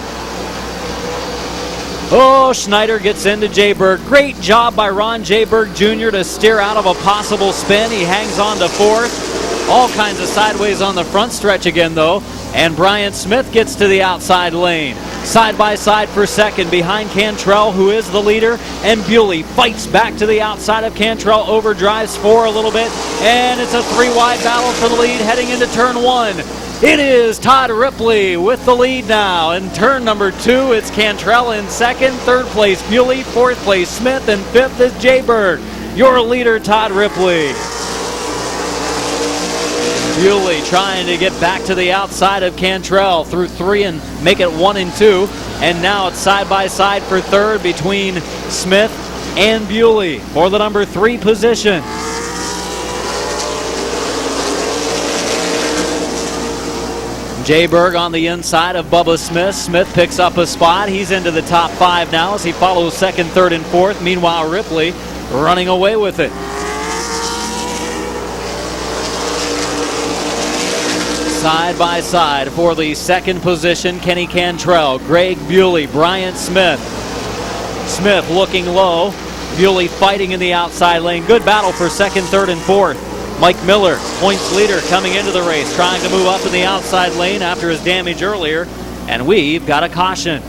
Oh, Schneider gets into Jayberg. Great job by Ron Jayberg Jr. to steer out of a possible spin. He hangs on to 4th. All kinds of sideways on the front stretch again, though. And Brian Smith gets to the outside lane. Side by side for second behind Cantrell, who is the leader. And Bewley fights back to the outside of Cantrell, overdrives 4 a little bit. And it's a 3-wide battle for the lead heading into turn 1. It is Todd Ripley with the lead now. In turn number 2, it's Cantrell in second. Third place, Bewley. Fourth place, Smith. And fifth is Jayberg. Your leader, Todd Ripley. Bewley trying to get back to the outside of Cantrell through 3 and make it 1 and 2. And now it's side by side for third between Smith and Bewley for the number 3 position. Jayberg on the inside of Bubba Smith. Smith picks up a spot. He's into the top 5 now as he follows second, third, and fourth. Meanwhile, Ripley running away with it. Side by side for the second position, Kenny Cantrell, Greg Bewley, Bryant Smith. Smith looking low, Bewley fighting in the outside lane. Good battle for second, third, and fourth. Mike Miller, points leader, coming into the race, trying to move up in the outside lane after his damage earlier, and we've got a caution.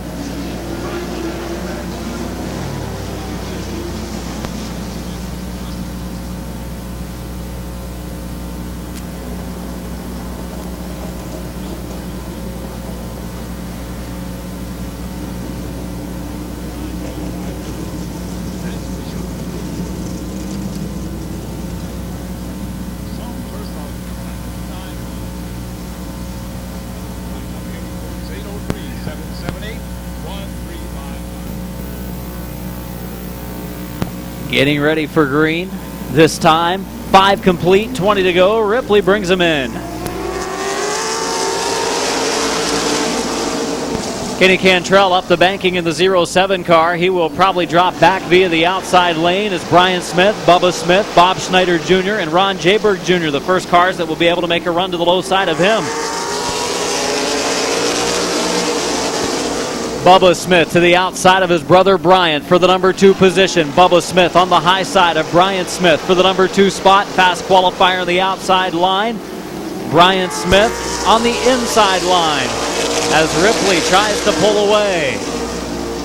Getting ready for green. This time, 5 complete, 20 to go. Ripley brings him in. Kenny Cantrell up the banking in the 07 car. He will probably drop back via the outside lane as Brian Smith, Bubba Smith, Bob Schneider Jr., and Ron Jayberg Jr., the first cars that will be able to make a run to the low side of him. Bubba Smith to the outside of his brother Bryant for the number 2 position. Bubba Smith on the high side of Bryant Smith for the number 2 spot. Fast qualifier on the outside line. Bryant Smith on the inside line as Ripley tries to pull away.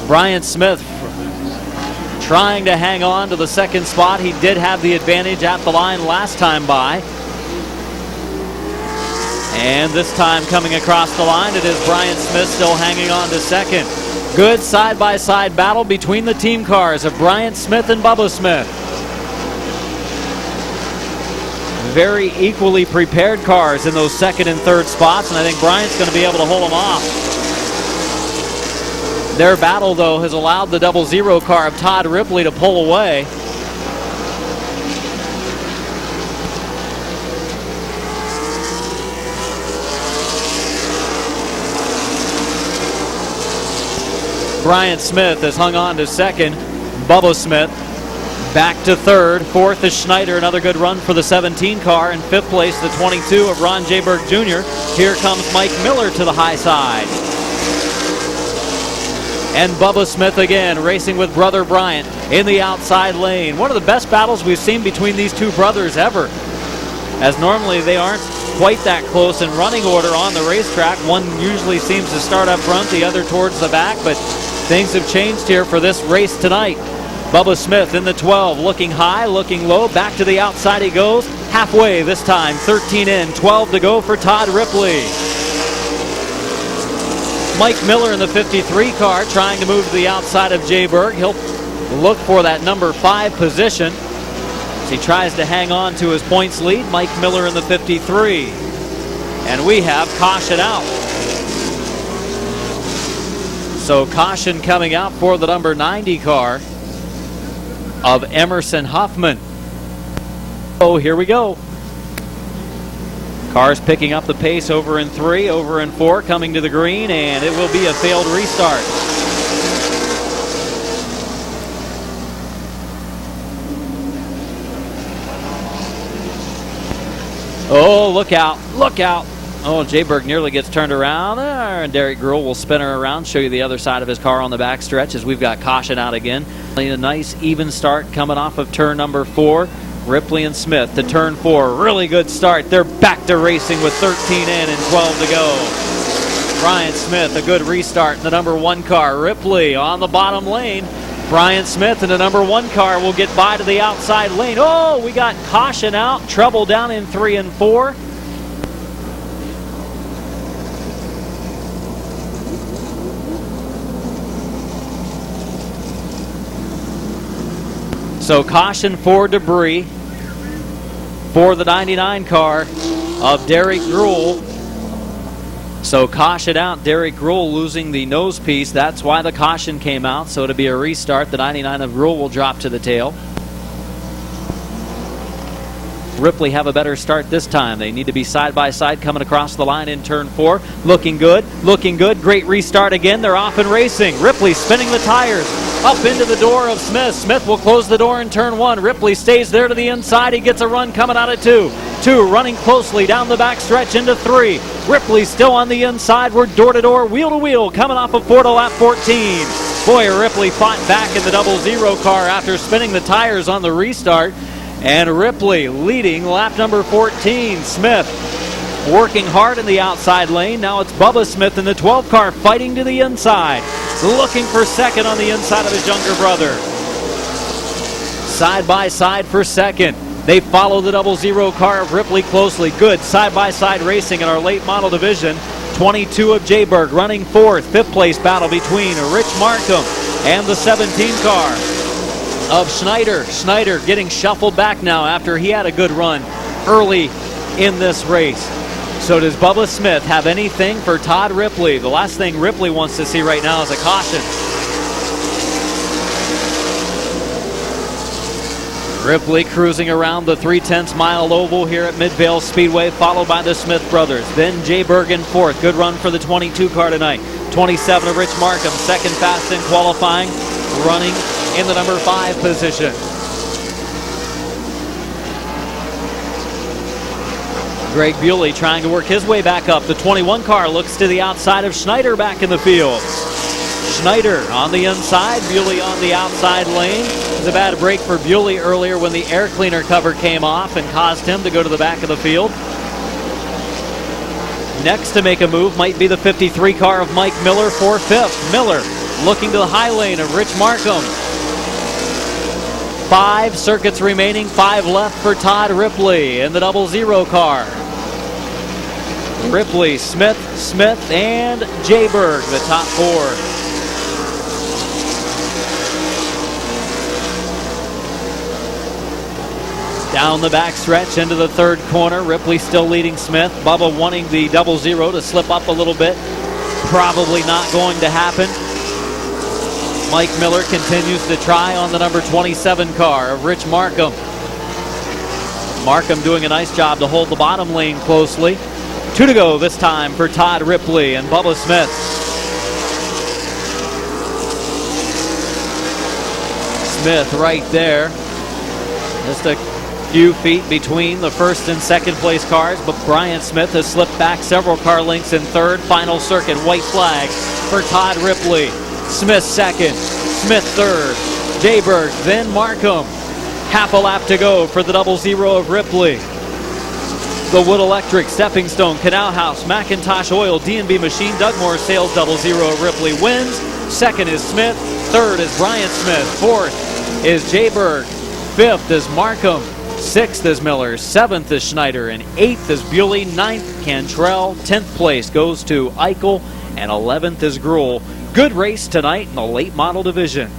Bryant Smith trying to hang on to the second spot. He did have the advantage at the line last time by. And this time coming across the line, it is Bryant Smith still hanging on to second. Good side-by-side battle between the team cars of Bryant Smith and Bubba Smith. Very equally prepared cars in those second and third spots, and I think Bryant's going to be able to hold them off. Their battle, though, has allowed the 00 car of Todd Ripley to pull away. Bryant Smith has hung on to second. Bubba Smith back to third. Fourth is Schneider. Another good run for the 17 car. In fifth place, the 22 of Ron Jayberg Jr. Here comes Mike Miller to the high side. And Bubba Smith again racing with brother Bryant in the outside lane. One of the best battles we've seen between these two brothers ever, as normally they aren't quite that close in running order on the racetrack. One usually seems to start up front, the other towards the back, but things have changed here for this race tonight. Bubba Smith in the 12, looking high, looking low, back to the outside he goes. Halfway this time, 13 in, 12 to go for Todd Ripley. Mike Miller in the 53 car trying to move to the outside of Jayberg. He'll look for that number 5 position as he tries to hang on to his points lead. Mike Miller in the 53. And we have caution out. So caution coming out for the number 90 car of Emerson Huffman. Oh, here we go. Cars picking up the pace over in 3, over in 4, coming to the green, and it will be a failed restart. Oh, look out, look out. Oh, Jayberg nearly gets turned around there, and Derek Gruhl will spin her around, show you the other side of his car on the back stretch as we've got caution out again. A nice even start coming off of turn number 4. Ripley and Smith to turn 4. Really good start. They're back to racing with 13 in and 12 to go. Bryant Smith, a good restart in the number 1 car. Ripley on the bottom lane. Bryant Smith in the number 1 car will get by to the outside lane. Oh, we got caution out. Trouble down in 3 and 4. So caution for debris for the 99 car of Derek Gruhl. So caution out, Derek Gruhl losing the nose piece. That's why the caution came out. So to be a restart, the 99 of Gruhl will drop to the tail. Ripley have a better start this time. They need to be side by side coming across the line in turn 4. Looking good, looking good. Great restart again. They're off and racing. Ripley spinning the tires. Up into the door of Smith. Smith will close the door in turn 1. Ripley stays there to the inside. He gets a run coming out of 2. 2 running closely down the back stretch into 3. Ripley still on the inside. We're door to door, wheel to wheel, coming off of 4 to lap 14. Boy, Ripley fought back in the 00 car after spinning the tires on the restart. And Ripley leading lap number 14. Smith working hard in the outside lane. Now it's Bubba Smith in the 12 car fighting to the inside. Looking for second on the inside of his younger brother. Side by side for second. They follow the 00 car of Ripley closely. Good side-by-side racing in our late model division. 22 of Jayberg running fourth. Fifth place battle between Rich Markham and the 17 car of Schneider. Schneider getting shuffled back now after he had a good run early in this race. So does Bubba Smith have anything for Todd Ripley? The last thing Ripley wants to see right now is a caution. Ripley cruising around the 3/10 mile oval here at Midvale Speedway, followed by the Smith brothers. Then Jayberg in fourth. Good run for the 22 car tonight. 27 of Rich Markham, second fast in qualifying, running in the number 5 position. Greg Bewley trying to work his way back up. The 21 car looks to the outside of Schneider back in the field. Schneider on the inside, Bewley on the outside lane. It was a bad break for Bewley earlier when the air cleaner cover came off and caused him to go to the back of the field. Next to make a move might be the 53 car of Mike Miller for fifth. Miller looking to the high lane of Rich Markham. 5 circuits remaining, 5 left for Todd Ripley in the 00 car. Ripley, Smith, Smith, and Jayberg, the top 4. Down the back stretch into the third corner. Ripley still leading Smith. Bubba wanting the 00 to slip up a little bit. Probably not going to happen. Mike Miller continues to try on the number 27 car of Rich Markham. Markham doing a nice job to hold the bottom lane closely. 2 to go this time for Todd Ripley and Bubba Smith. Smith right there. Just a few feet between the first and second place cars, but Brian Smith has slipped back several car lengths in third. Final circuit, white flag for Todd Ripley. Smith second, Smith third, Jayberg, then Markham. Half a lap to go for the 00 of Ripley. The Wood Electric, Stepping Stone, Canal House, Macintosh Oil, D&B Machine, Dougmore Sales 00 of Ripley wins. Second is Smith, third is Brian Smith, fourth is Jayberg, fifth is Markham, sixth is Miller, seventh is Schneider, and eighth is Bewley, ninth Cantrell, 10th place goes to Eichel, and 11th is Gruhl. Good race tonight in the late model division.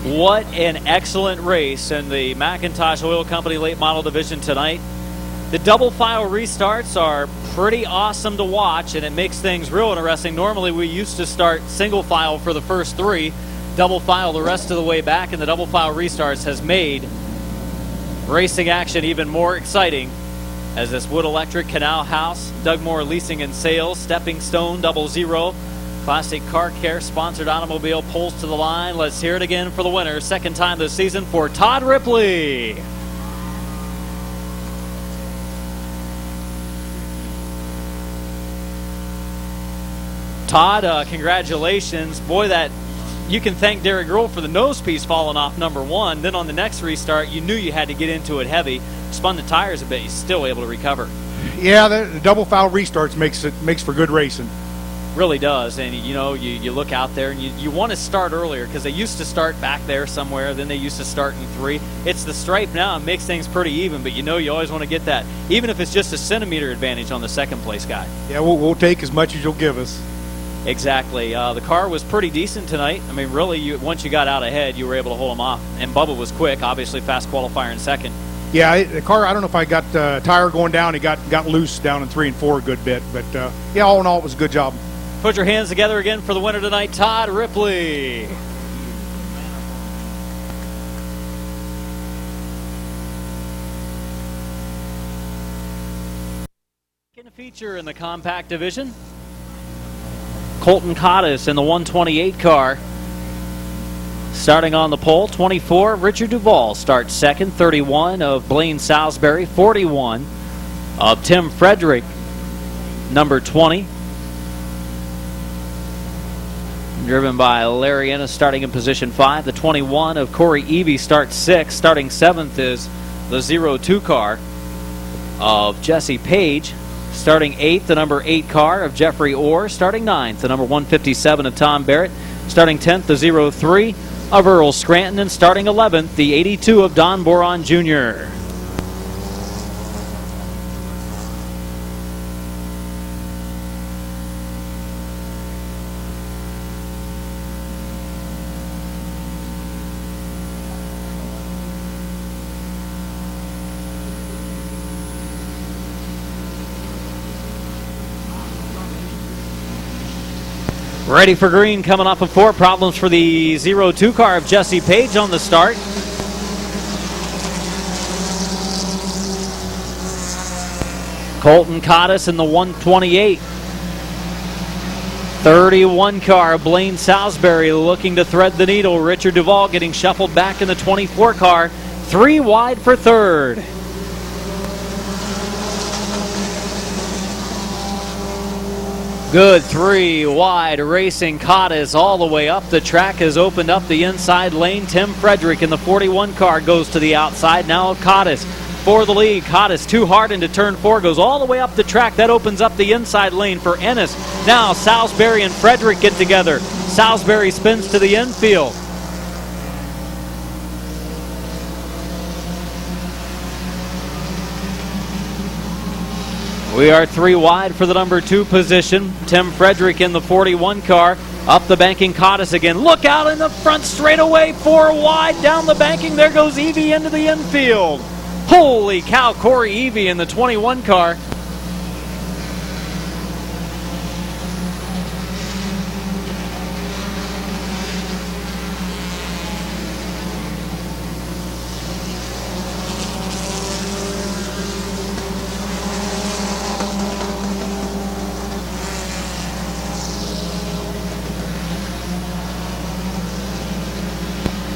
What an excellent race in the Macintosh Oil Company late model division tonight. The double file restarts are pretty awesome to watch, and it makes things real interesting. Normally we used to start single file for the first 3, double file the rest of the way back, and the double file restarts has made racing action even more exciting as this Wood Electric, Canal House, Dougmore Leasing and Sales, Stepping Stone 00, Classic Car Care sponsored automobile pulls to the line. Let's hear it again for the winner. Second time this season for Todd Ripley. Todd, congratulations. Boy, that you can thank Derek Gruhl for the nose piece falling off number 1. Then on the next restart, you knew you had to get into it heavy. Spun the tires a bit. You're still able to recover. Yeah, the double foul restarts makes for good racing. Really does. And you know, you look out there and you want to start earlier, because they used to start back there somewhere, then they used to start in 3. It's the stripe now. It makes things pretty even, but you know you always want to get that, even if it's just a centimeter advantage on the second place guy. Yeah, we'll take as much as you'll give us. Exactly. The car was pretty decent tonight. I mean, really, once you got out ahead, you were able to hold them off. And Bubba was quick, obviously fast qualifier in second. Yeah, the car, I don't know if I got tire going down. It got loose down in 3 and 4 a good bit. But, yeah, all in all, it was a good job. Put your hands together again for the winner tonight, Todd Ripley. Second feature in the compact division, Colton Cottis in the 128 car. Starting on the pole, 24, Richard Duvall starts second, 31 of Blaine Salisbury, 41 of Tim Frederick, number 20. Driven by Larry Ennis starting in position 5. The 21 of Corey Evie starts 6. Starting 7th is the 02 car of Jesse Page. Starting 8th, the number 8 car of Jeffrey Orr. Starting 9th, the number 157 of Tom Barrett. Starting 10th, the 03 of Earl Scranton. And starting 11th, the 82 of Don Boron Jr. Ready for green, coming off of 4. Problems for the 02 car of Jesse Page on the start. Colton Cottis in the 128. 31 car of Blaine Salisbury looking to thread the needle. Richard Duvall getting shuffled back in the 24 car. 3 wide for third. Good 3 wide racing. Cottis all the way up. The track has opened up the inside lane. Tim Frederick in the 41 car goes to the outside. Now Cottis for the lead. Cottis too hard into turn 4. Goes all the way up the track. That opens up the inside lane for Ennis. Now Salisbury and Frederick get together. Salisbury spins to the infield. We are 3 wide for the number 2 position. Tim Frederick in the 41 car. Up the banking, Cottis again. Look out in the front straightaway. 4 wide down the banking. There goes Evie into the infield. Holy cow, Corey Evie in the 21 car.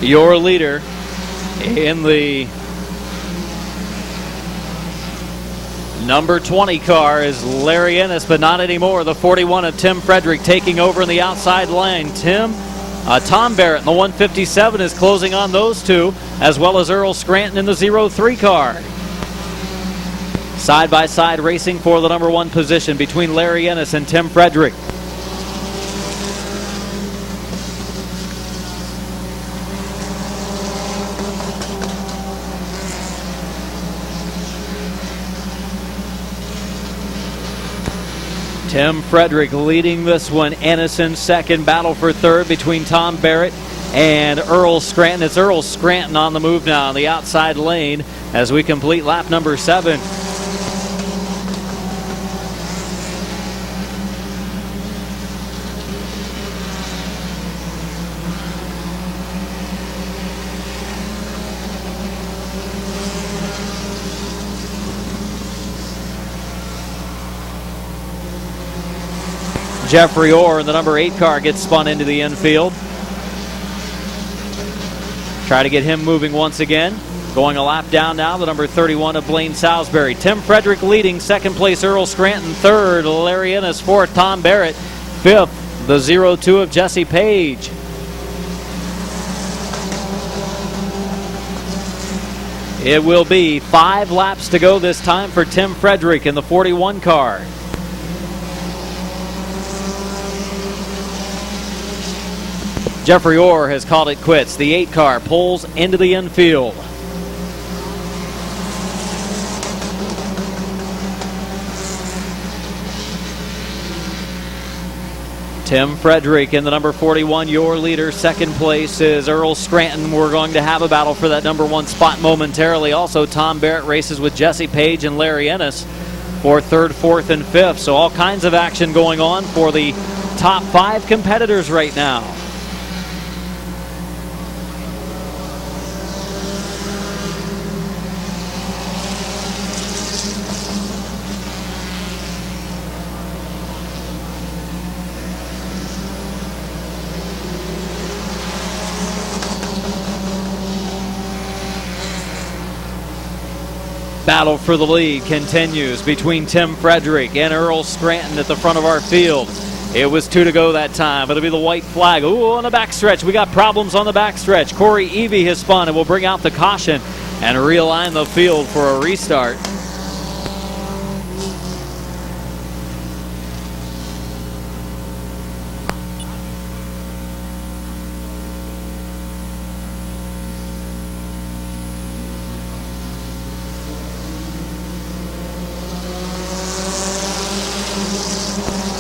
Your leader in the number 20 car is Larry Ennis, but not anymore. The 41 of Tim Frederick taking over in the outside lane. Tom Barrett in the 157 is closing on those two, as well as Earl Scranton in the 03 car. Side-by-side racing for the number 1 position between Larry Ennis and Tim Frederick. Tim Frederick leading this one. Ennis in second. Battle for third between Tom Barrett and Earl Scranton. It's Earl Scranton on the move now in the outside lane as we complete lap number 7. Jeffrey Orr in the number 8 car gets spun into the infield. Try to get him moving once again. Going a lap down now, the number 31 of Blaine Salisbury. Tim Frederick leading, second place Earl Scranton, third Larry Ennis, fourth Tom Barrett, fifth the 02 of Jesse Page. It will be 5 laps to go this time for Tim Frederick in the 41 car. Jeffrey Orr has called it quits. The 8 car pulls into the infield. Tim Frederick in the number 41, your leader. Second place is Earl Scranton. We're going to have a battle for that number 1 spot momentarily. Also, Tom Barrett races with Jesse Page and Larry Ennis for 3rd, 4th, and 5th. So all kinds of action going on for the top 5 competitors right now. Battle for the lead continues between Tim Frederick and Earl Scranton at the front of our field. It was 2 to go that time. It'll be the white flag. Ooh, on the backstretch. We got problems on the backstretch. Corey Evie has spun and will bring out the caution and realign the field for a restart.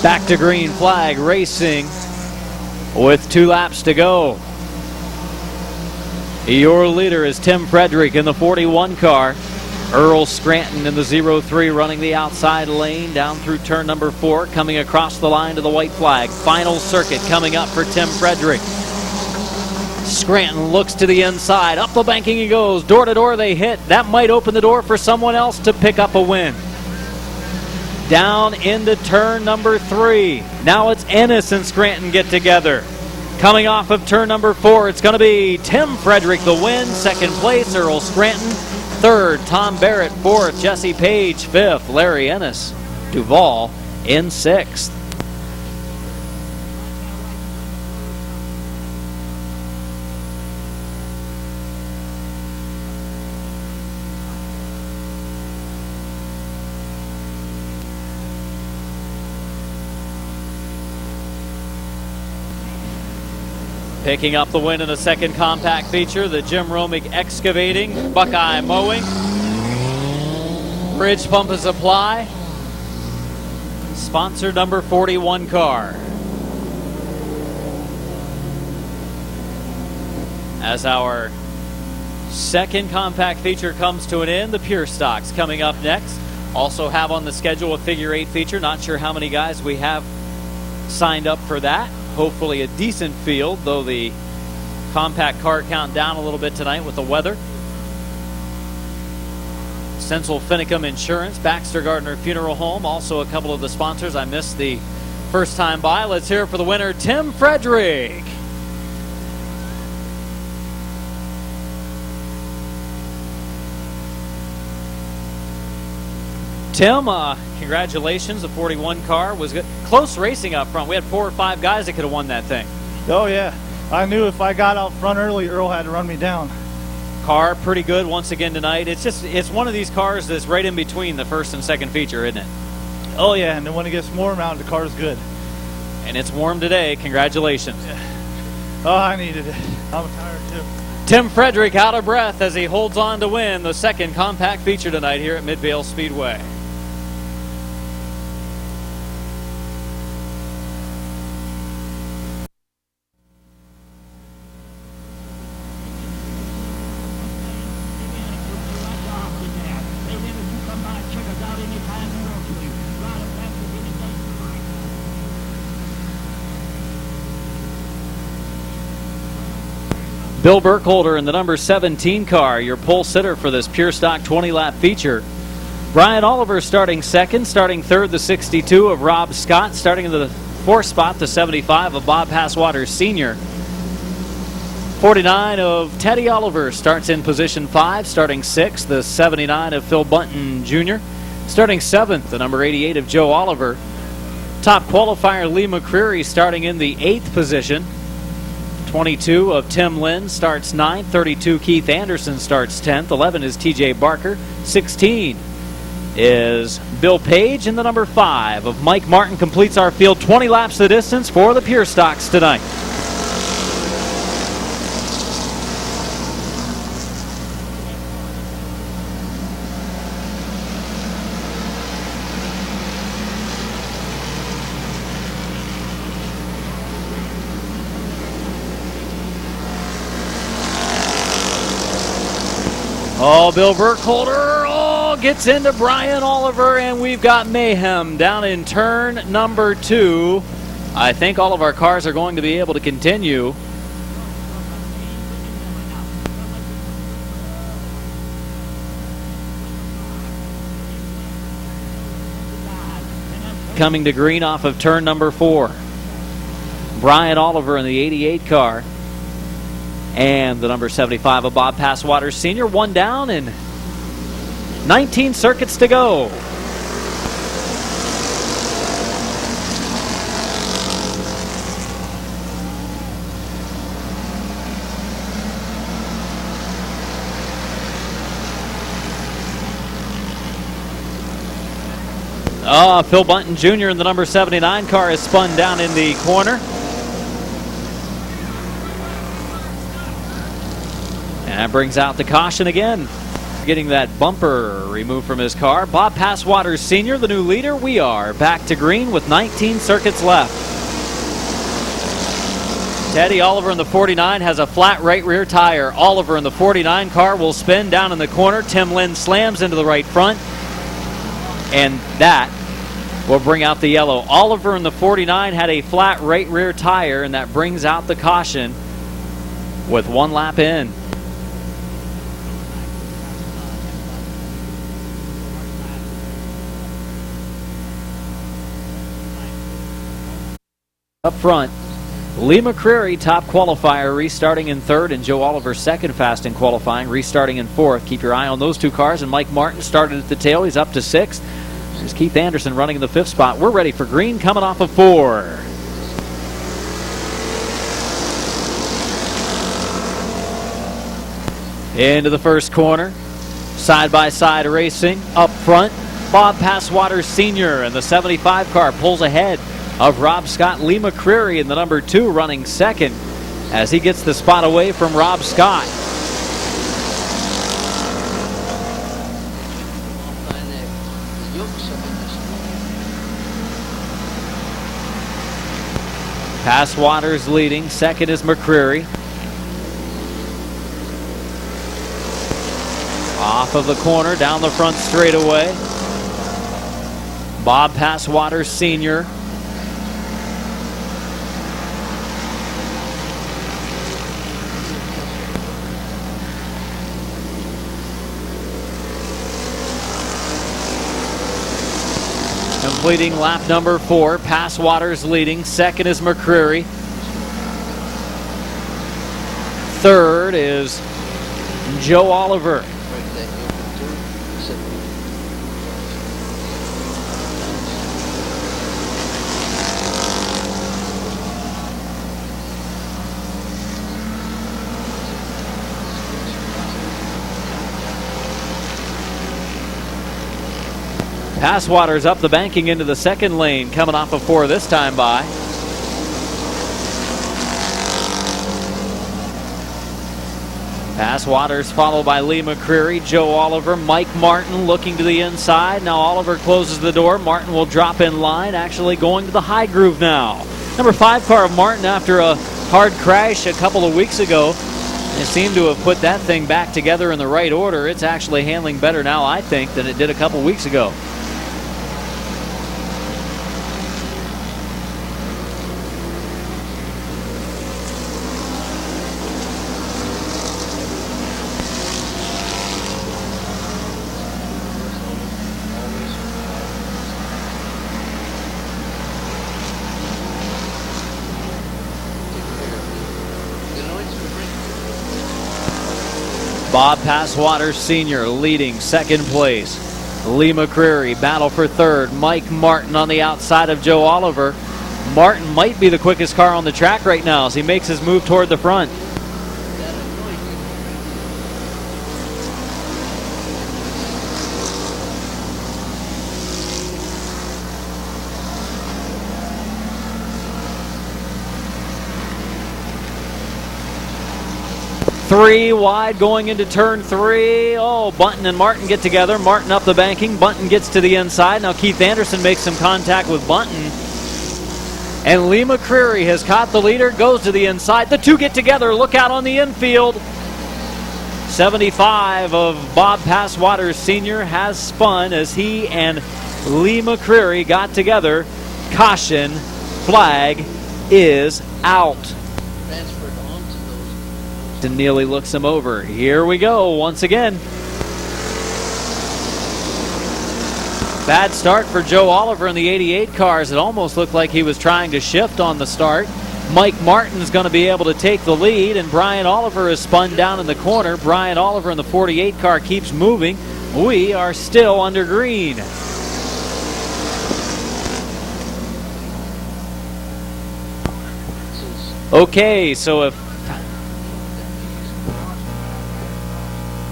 Back to green flag racing with 2 laps to go. Your leader is Tim Frederick in the 41 car. Earl Scranton in the 03 running the outside lane down through turn number 4, coming across the line to the white flag. Final circuit coming up for Tim Frederick. Scranton looks to the inside. Up the banking he goes. Door to door they hit. That might open the door for someone else to pick up a win. Down into turn number 3. Now it's Ennis and Scranton get together. Coming off of turn number 4, it's going to be Tim Frederick the win. 2nd place, Earl Scranton. 3rd, Tom Barrett. 4th, Jesse Page. 5th, Larry Ennis. Duvall in 6th. Picking up the win in a second compact feature, the Jim Romig Excavating, Buckeye Mowing, Bridge Pump and Supply, sponsor number 41 car. As our second compact feature comes to an end, the Pure Stocks coming up next. Also have on the schedule a figure 8 feature. Not sure how many guys we have signed up for that. Hopefully a decent field, though the compact car count down a little bit tonight with the weather. Central Finicum Insurance, Baxter Gardner Funeral Home, also a couple of the sponsors I missed the first time by. Let's hear it for the winner, Tim Frederick. Tim, congratulations. The 41 car was good. Close racing up front. We had 4 or 5 guys that could have won that thing. Oh, yeah. I knew if I got out front early, Earl had to run me down. Car pretty good once again tonight. It's one of these cars that's right in between the first and second feature, isn't it? Oh, yeah, and then when it gets warm out, the car's good. And it's warm today. Congratulations. Yeah. Oh, I needed it. I'm tired, too. Tim Frederick out of breath as he holds on to win the second compact feature tonight here at Midvale Speedway. Bill Burkholder in the number 17 car, your pole sitter for this Pure Stock 20-lap feature. Brian Oliver starting second, starting third, the 62 of Rob Scott, starting in the 4th spot, the 75 of Bob Passwater Sr. 49 of Teddy Oliver starts in position 5, starting 6th, the 79 of Phil Bunton Jr. Starting 7th, the number 88 of Joe Oliver. Top qualifier Lee McCreary starting in the 8th position. 22 of Tim Lynn starts 9th. 32 Keith Anderson starts 10th. 11 is TJ Barker. 16 is Bill Page, and the number 5 of Mike Martin completes our field. 20 laps the distance for the Pure Stocks tonight. Oh, Bill Burkholder, gets into Brian Oliver, and we've got mayhem down in turn number 2. I think all of our cars are going to be able to continue. Coming to green off of turn number 4. Brian Oliver in the 88 car. And the number 75 of Bob Passwater Sr. One down and 19 circuits to go. Phil Bunton Jr. in the number 79 car is spun down in the corner. And that brings out the caution again. Getting that bumper removed from his car. Bob Passwater Sr., the new leader. We are back to green with 19 circuits left. Teddy Oliver in the 49 has a flat right rear tire. Oliver in the 49 car will spin down in the corner. Tim Lynn slams into the right front. And that will bring out the yellow. Oliver in the 49 had a flat right rear tire, and that brings out the caution with 1 lap in. Up front, Lee McCreary, top qualifier, restarting in 3rd, and Joe Oliver, second fast in qualifying, restarting in 4th. Keep your eye on those 2 cars, and Mike Martin started at the tail. He's up to 6th. There's Keith Anderson running in the 5th spot. We're ready for green coming off of 4. Into the first corner. Side-by-side racing. Up front, Bob Passwater Sr. and the 75 car pulls ahead of Rob Scott. Lee McCreary in the number 2 running second as he gets the spot away from Rob Scott. Passwater's leading. Second is McCreary. Off of the corner, down the front straightaway. Bob Passwater Sr. Completing lap number 4. Passwater's leading. Second is McCreary. Third is Joe Oliver. Passwater's up the banking into the second lane, coming off of 4 this time by. Passwater's followed by Lee McCreary, Joe Oliver, Mike Martin looking to the inside. Now Oliver closes the door. Martin will drop in line, actually going to the high groove now. Number 5 car of Martin, after a hard crash a couple of weeks ago, they seem to have put that thing back together in the right order. It's actually handling better now, I think, than it did a couple weeks ago. Bob Passwater Sr. leading second place. Lee McCreary battle for third. Mike Martin on the outside of Joe Oliver. Martin might be the quickest car on the track right now as he makes his move toward the front. 3 wide going into turn 3. Oh, Bunton and Martin get together. Martin up the banking. Bunton gets to the inside. Now Keith Anderson makes some contact with Bunton. And Lee McCreary has caught the leader, goes to the inside. The two get together. Look out on the infield. 75 of Bob Passwater Sr. has spun as he and Lee McCreary got together. Caution, flag is out. And Neely looks him over. Here we go once again. Bad start for Joe Oliver in the 88 cars. It almost looked like he was trying to shift on the start. Mike Martin's going to be able to take the lead, and Brian Oliver is spun down in the corner. Brian Oliver in the 48 car keeps moving. We are still under green. Okay, so if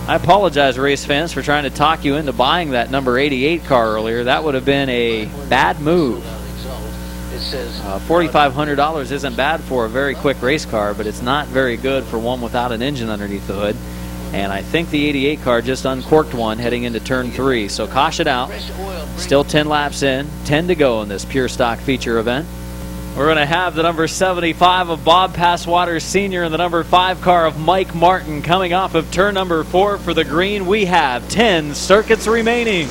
I apologize, race fans, for trying to talk you into buying that number 88 car earlier. That would have been a bad move. $4,500 isn't bad for a very quick race car, but it's not very good for one without an engine underneath the hood. And I think the 88 car just uncorked one heading into turn 3. So caution out. Still 10 laps in, 10 to go in this pure stock feature event. We're going to have the number 75 of Bob Passwater Sr. and the number 5 car of Mike Martin coming off of turn number 4 for the green. We have 10 circuits remaining.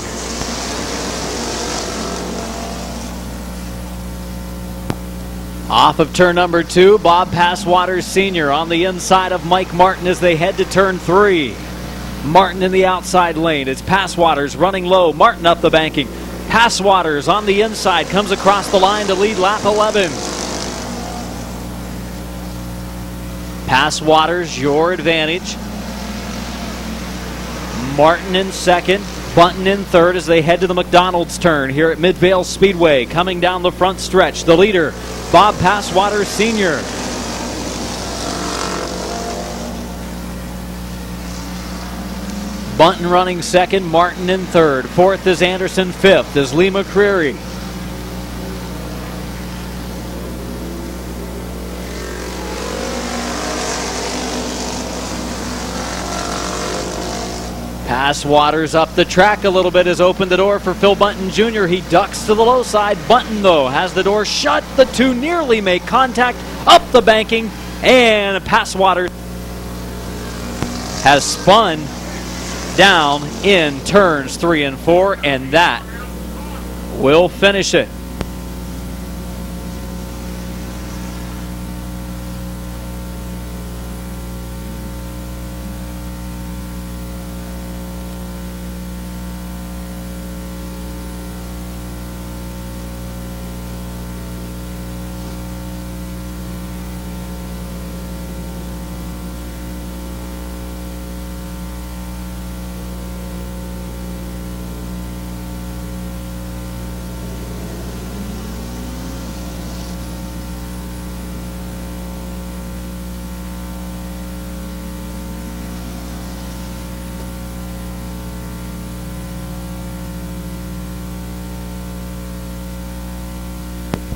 Off of turn number 2, Bob Passwater Sr. on the inside of Mike Martin as they head to turn 3. Martin in the outside lane. It's Passwater's running low. Martin up the banking. Passwater's on the inside, comes across the line to lead lap 11. Passwater's your advantage. Martin in second, Bunton in third as they head to the McDonald's turn here at Midvale Speedway. Coming down the front stretch, the leader, Bob Passwater Sr. Bunton running second, Martin in third. Fourth is Anderson, fifth is Lee McCreary. Passwater's up the track a little bit, has opened the door for Phil Bunton Jr. He ducks to the low side. Bunton, though, has the door shut. The two nearly make contact up the banking, and Passwater has spun down in turns 3 and 4, and that will finish it.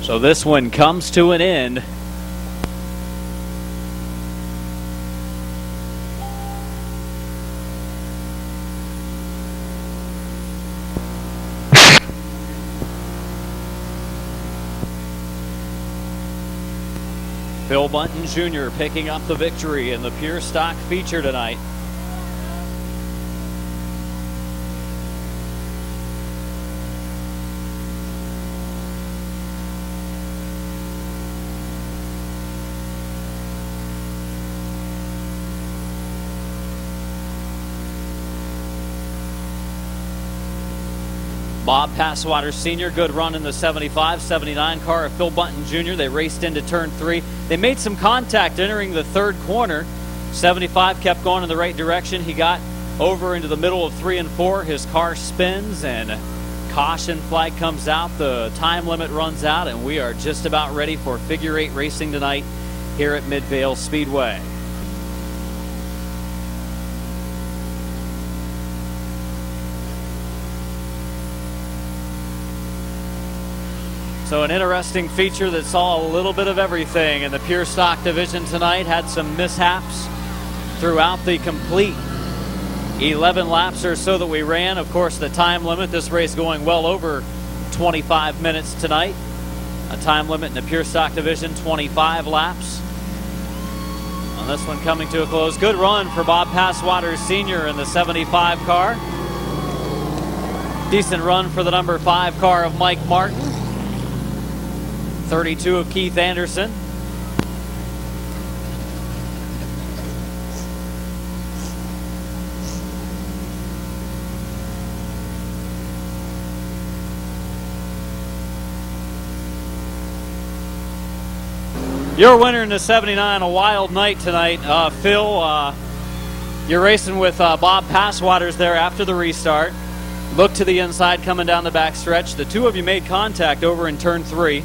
So this one comes to an end. Phil Bunton Jr. picking up the victory in the pure stock feature tonight. Bob Passwater Sr., good run in the 75-79 car of Phil Bunton Jr. They raced into turn 3. They made some contact entering the third corner. 75 kept going in the right direction. He got over into the middle of 3 and 4. His car spins and caution flag comes out. The time limit runs out, and we are just about ready for figure 8 racing tonight here at Midvale Speedway. So an interesting feature that saw a little bit of everything in the pure stock division tonight. Had some mishaps throughout the complete 11 laps or so that we ran. Of course, the time limit, this race going well over 25 minutes tonight. A time limit in the pure stock division, 25 laps. On this one coming to a close. Good run for Bob Passwater Sr. in the 75 car. Decent run for the number 5 car of Mike Martin. 32 of Keith Anderson. Your winner in the 79, a wild night tonight. Phil, you're racing with Bob Passwaters there after the restart. Look to the inside coming down the backstretch. The two of you made contact over in turn 3.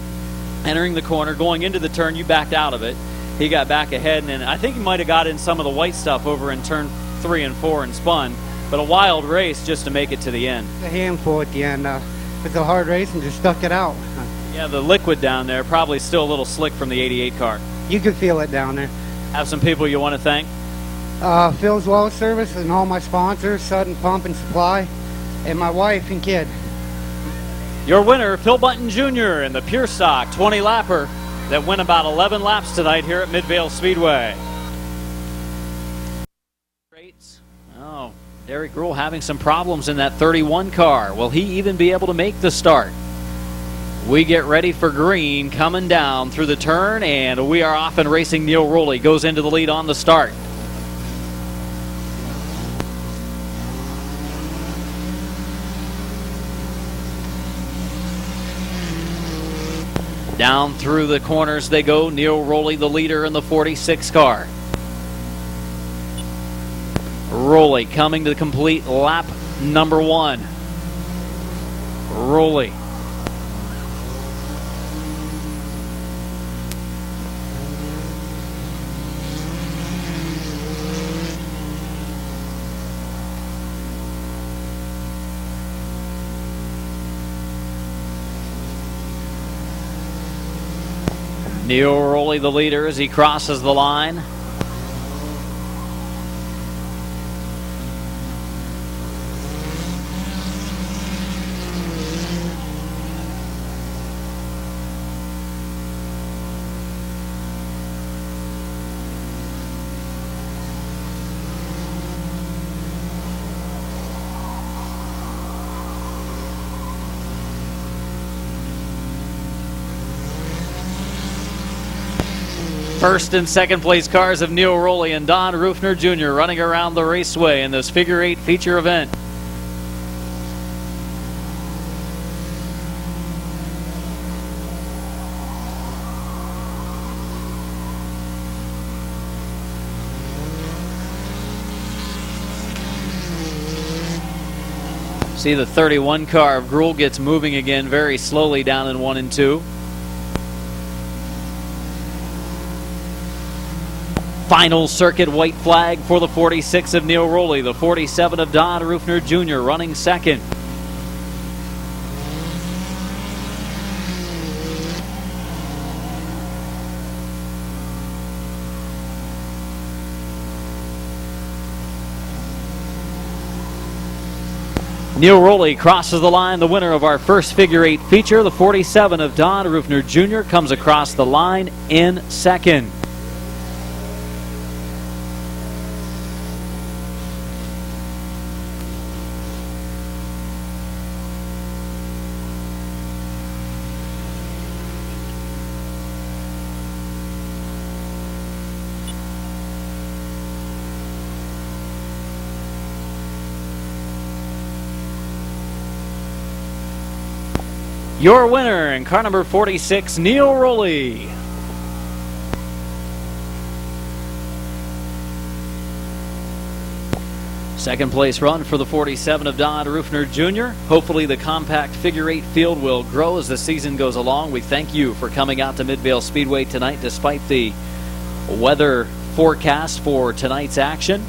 Entering the corner, going into the turn, you backed out of it. He got back ahead, and I think he might have got in some of the white stuff over in turn 3 and 4 and spun. But a wild race just to make it to the end. A handful at the end. It was a hard race and just stuck it out. Yeah, the liquid down there probably still a little slick from the 88 car. You could feel it down there. Have some people you want to thank? Phil's Well Service and all my sponsors, Sudden Pump and Supply, and my wife and kid. Your winner, Phil Button Jr. in the Pure Stock 20-lapper that went about 11 laps tonight here at Midvale Speedway. Oh, Derek Gruhl having some problems in that 31 car. Will he even be able to make the start? We get ready for green coming down through the turn, and we are off and racing. Neil Rowley goes into the lead on the start. Down through the corners they go. Neil Rowley, the leader in the 46 car. Rowley coming to complete lap number 1. Rowley. Neil Rowley, the leader, as he crosses the line. First and second place cars of Neil Rowley and Don Rufner Jr. running around the raceway in this figure 8 feature event. See the 31 car of Gruhl gets moving again very slowly down in 1 and 2. Final circuit white flag for the 46 of Neil Rowley, the 47 of Don Rufner Jr. running second. Neil Rowley crosses the line, the winner of our first figure 8 feature. The 47 of Don Rufner Jr. comes across the line in second. Your winner in car number 46, Neil Rowley. Second place run for the 47 of Don Rufner Jr. Hopefully the compact figure 8 field will grow as the season goes along. We thank you for coming out to Midvale Speedway tonight despite the weather forecast for tonight's action.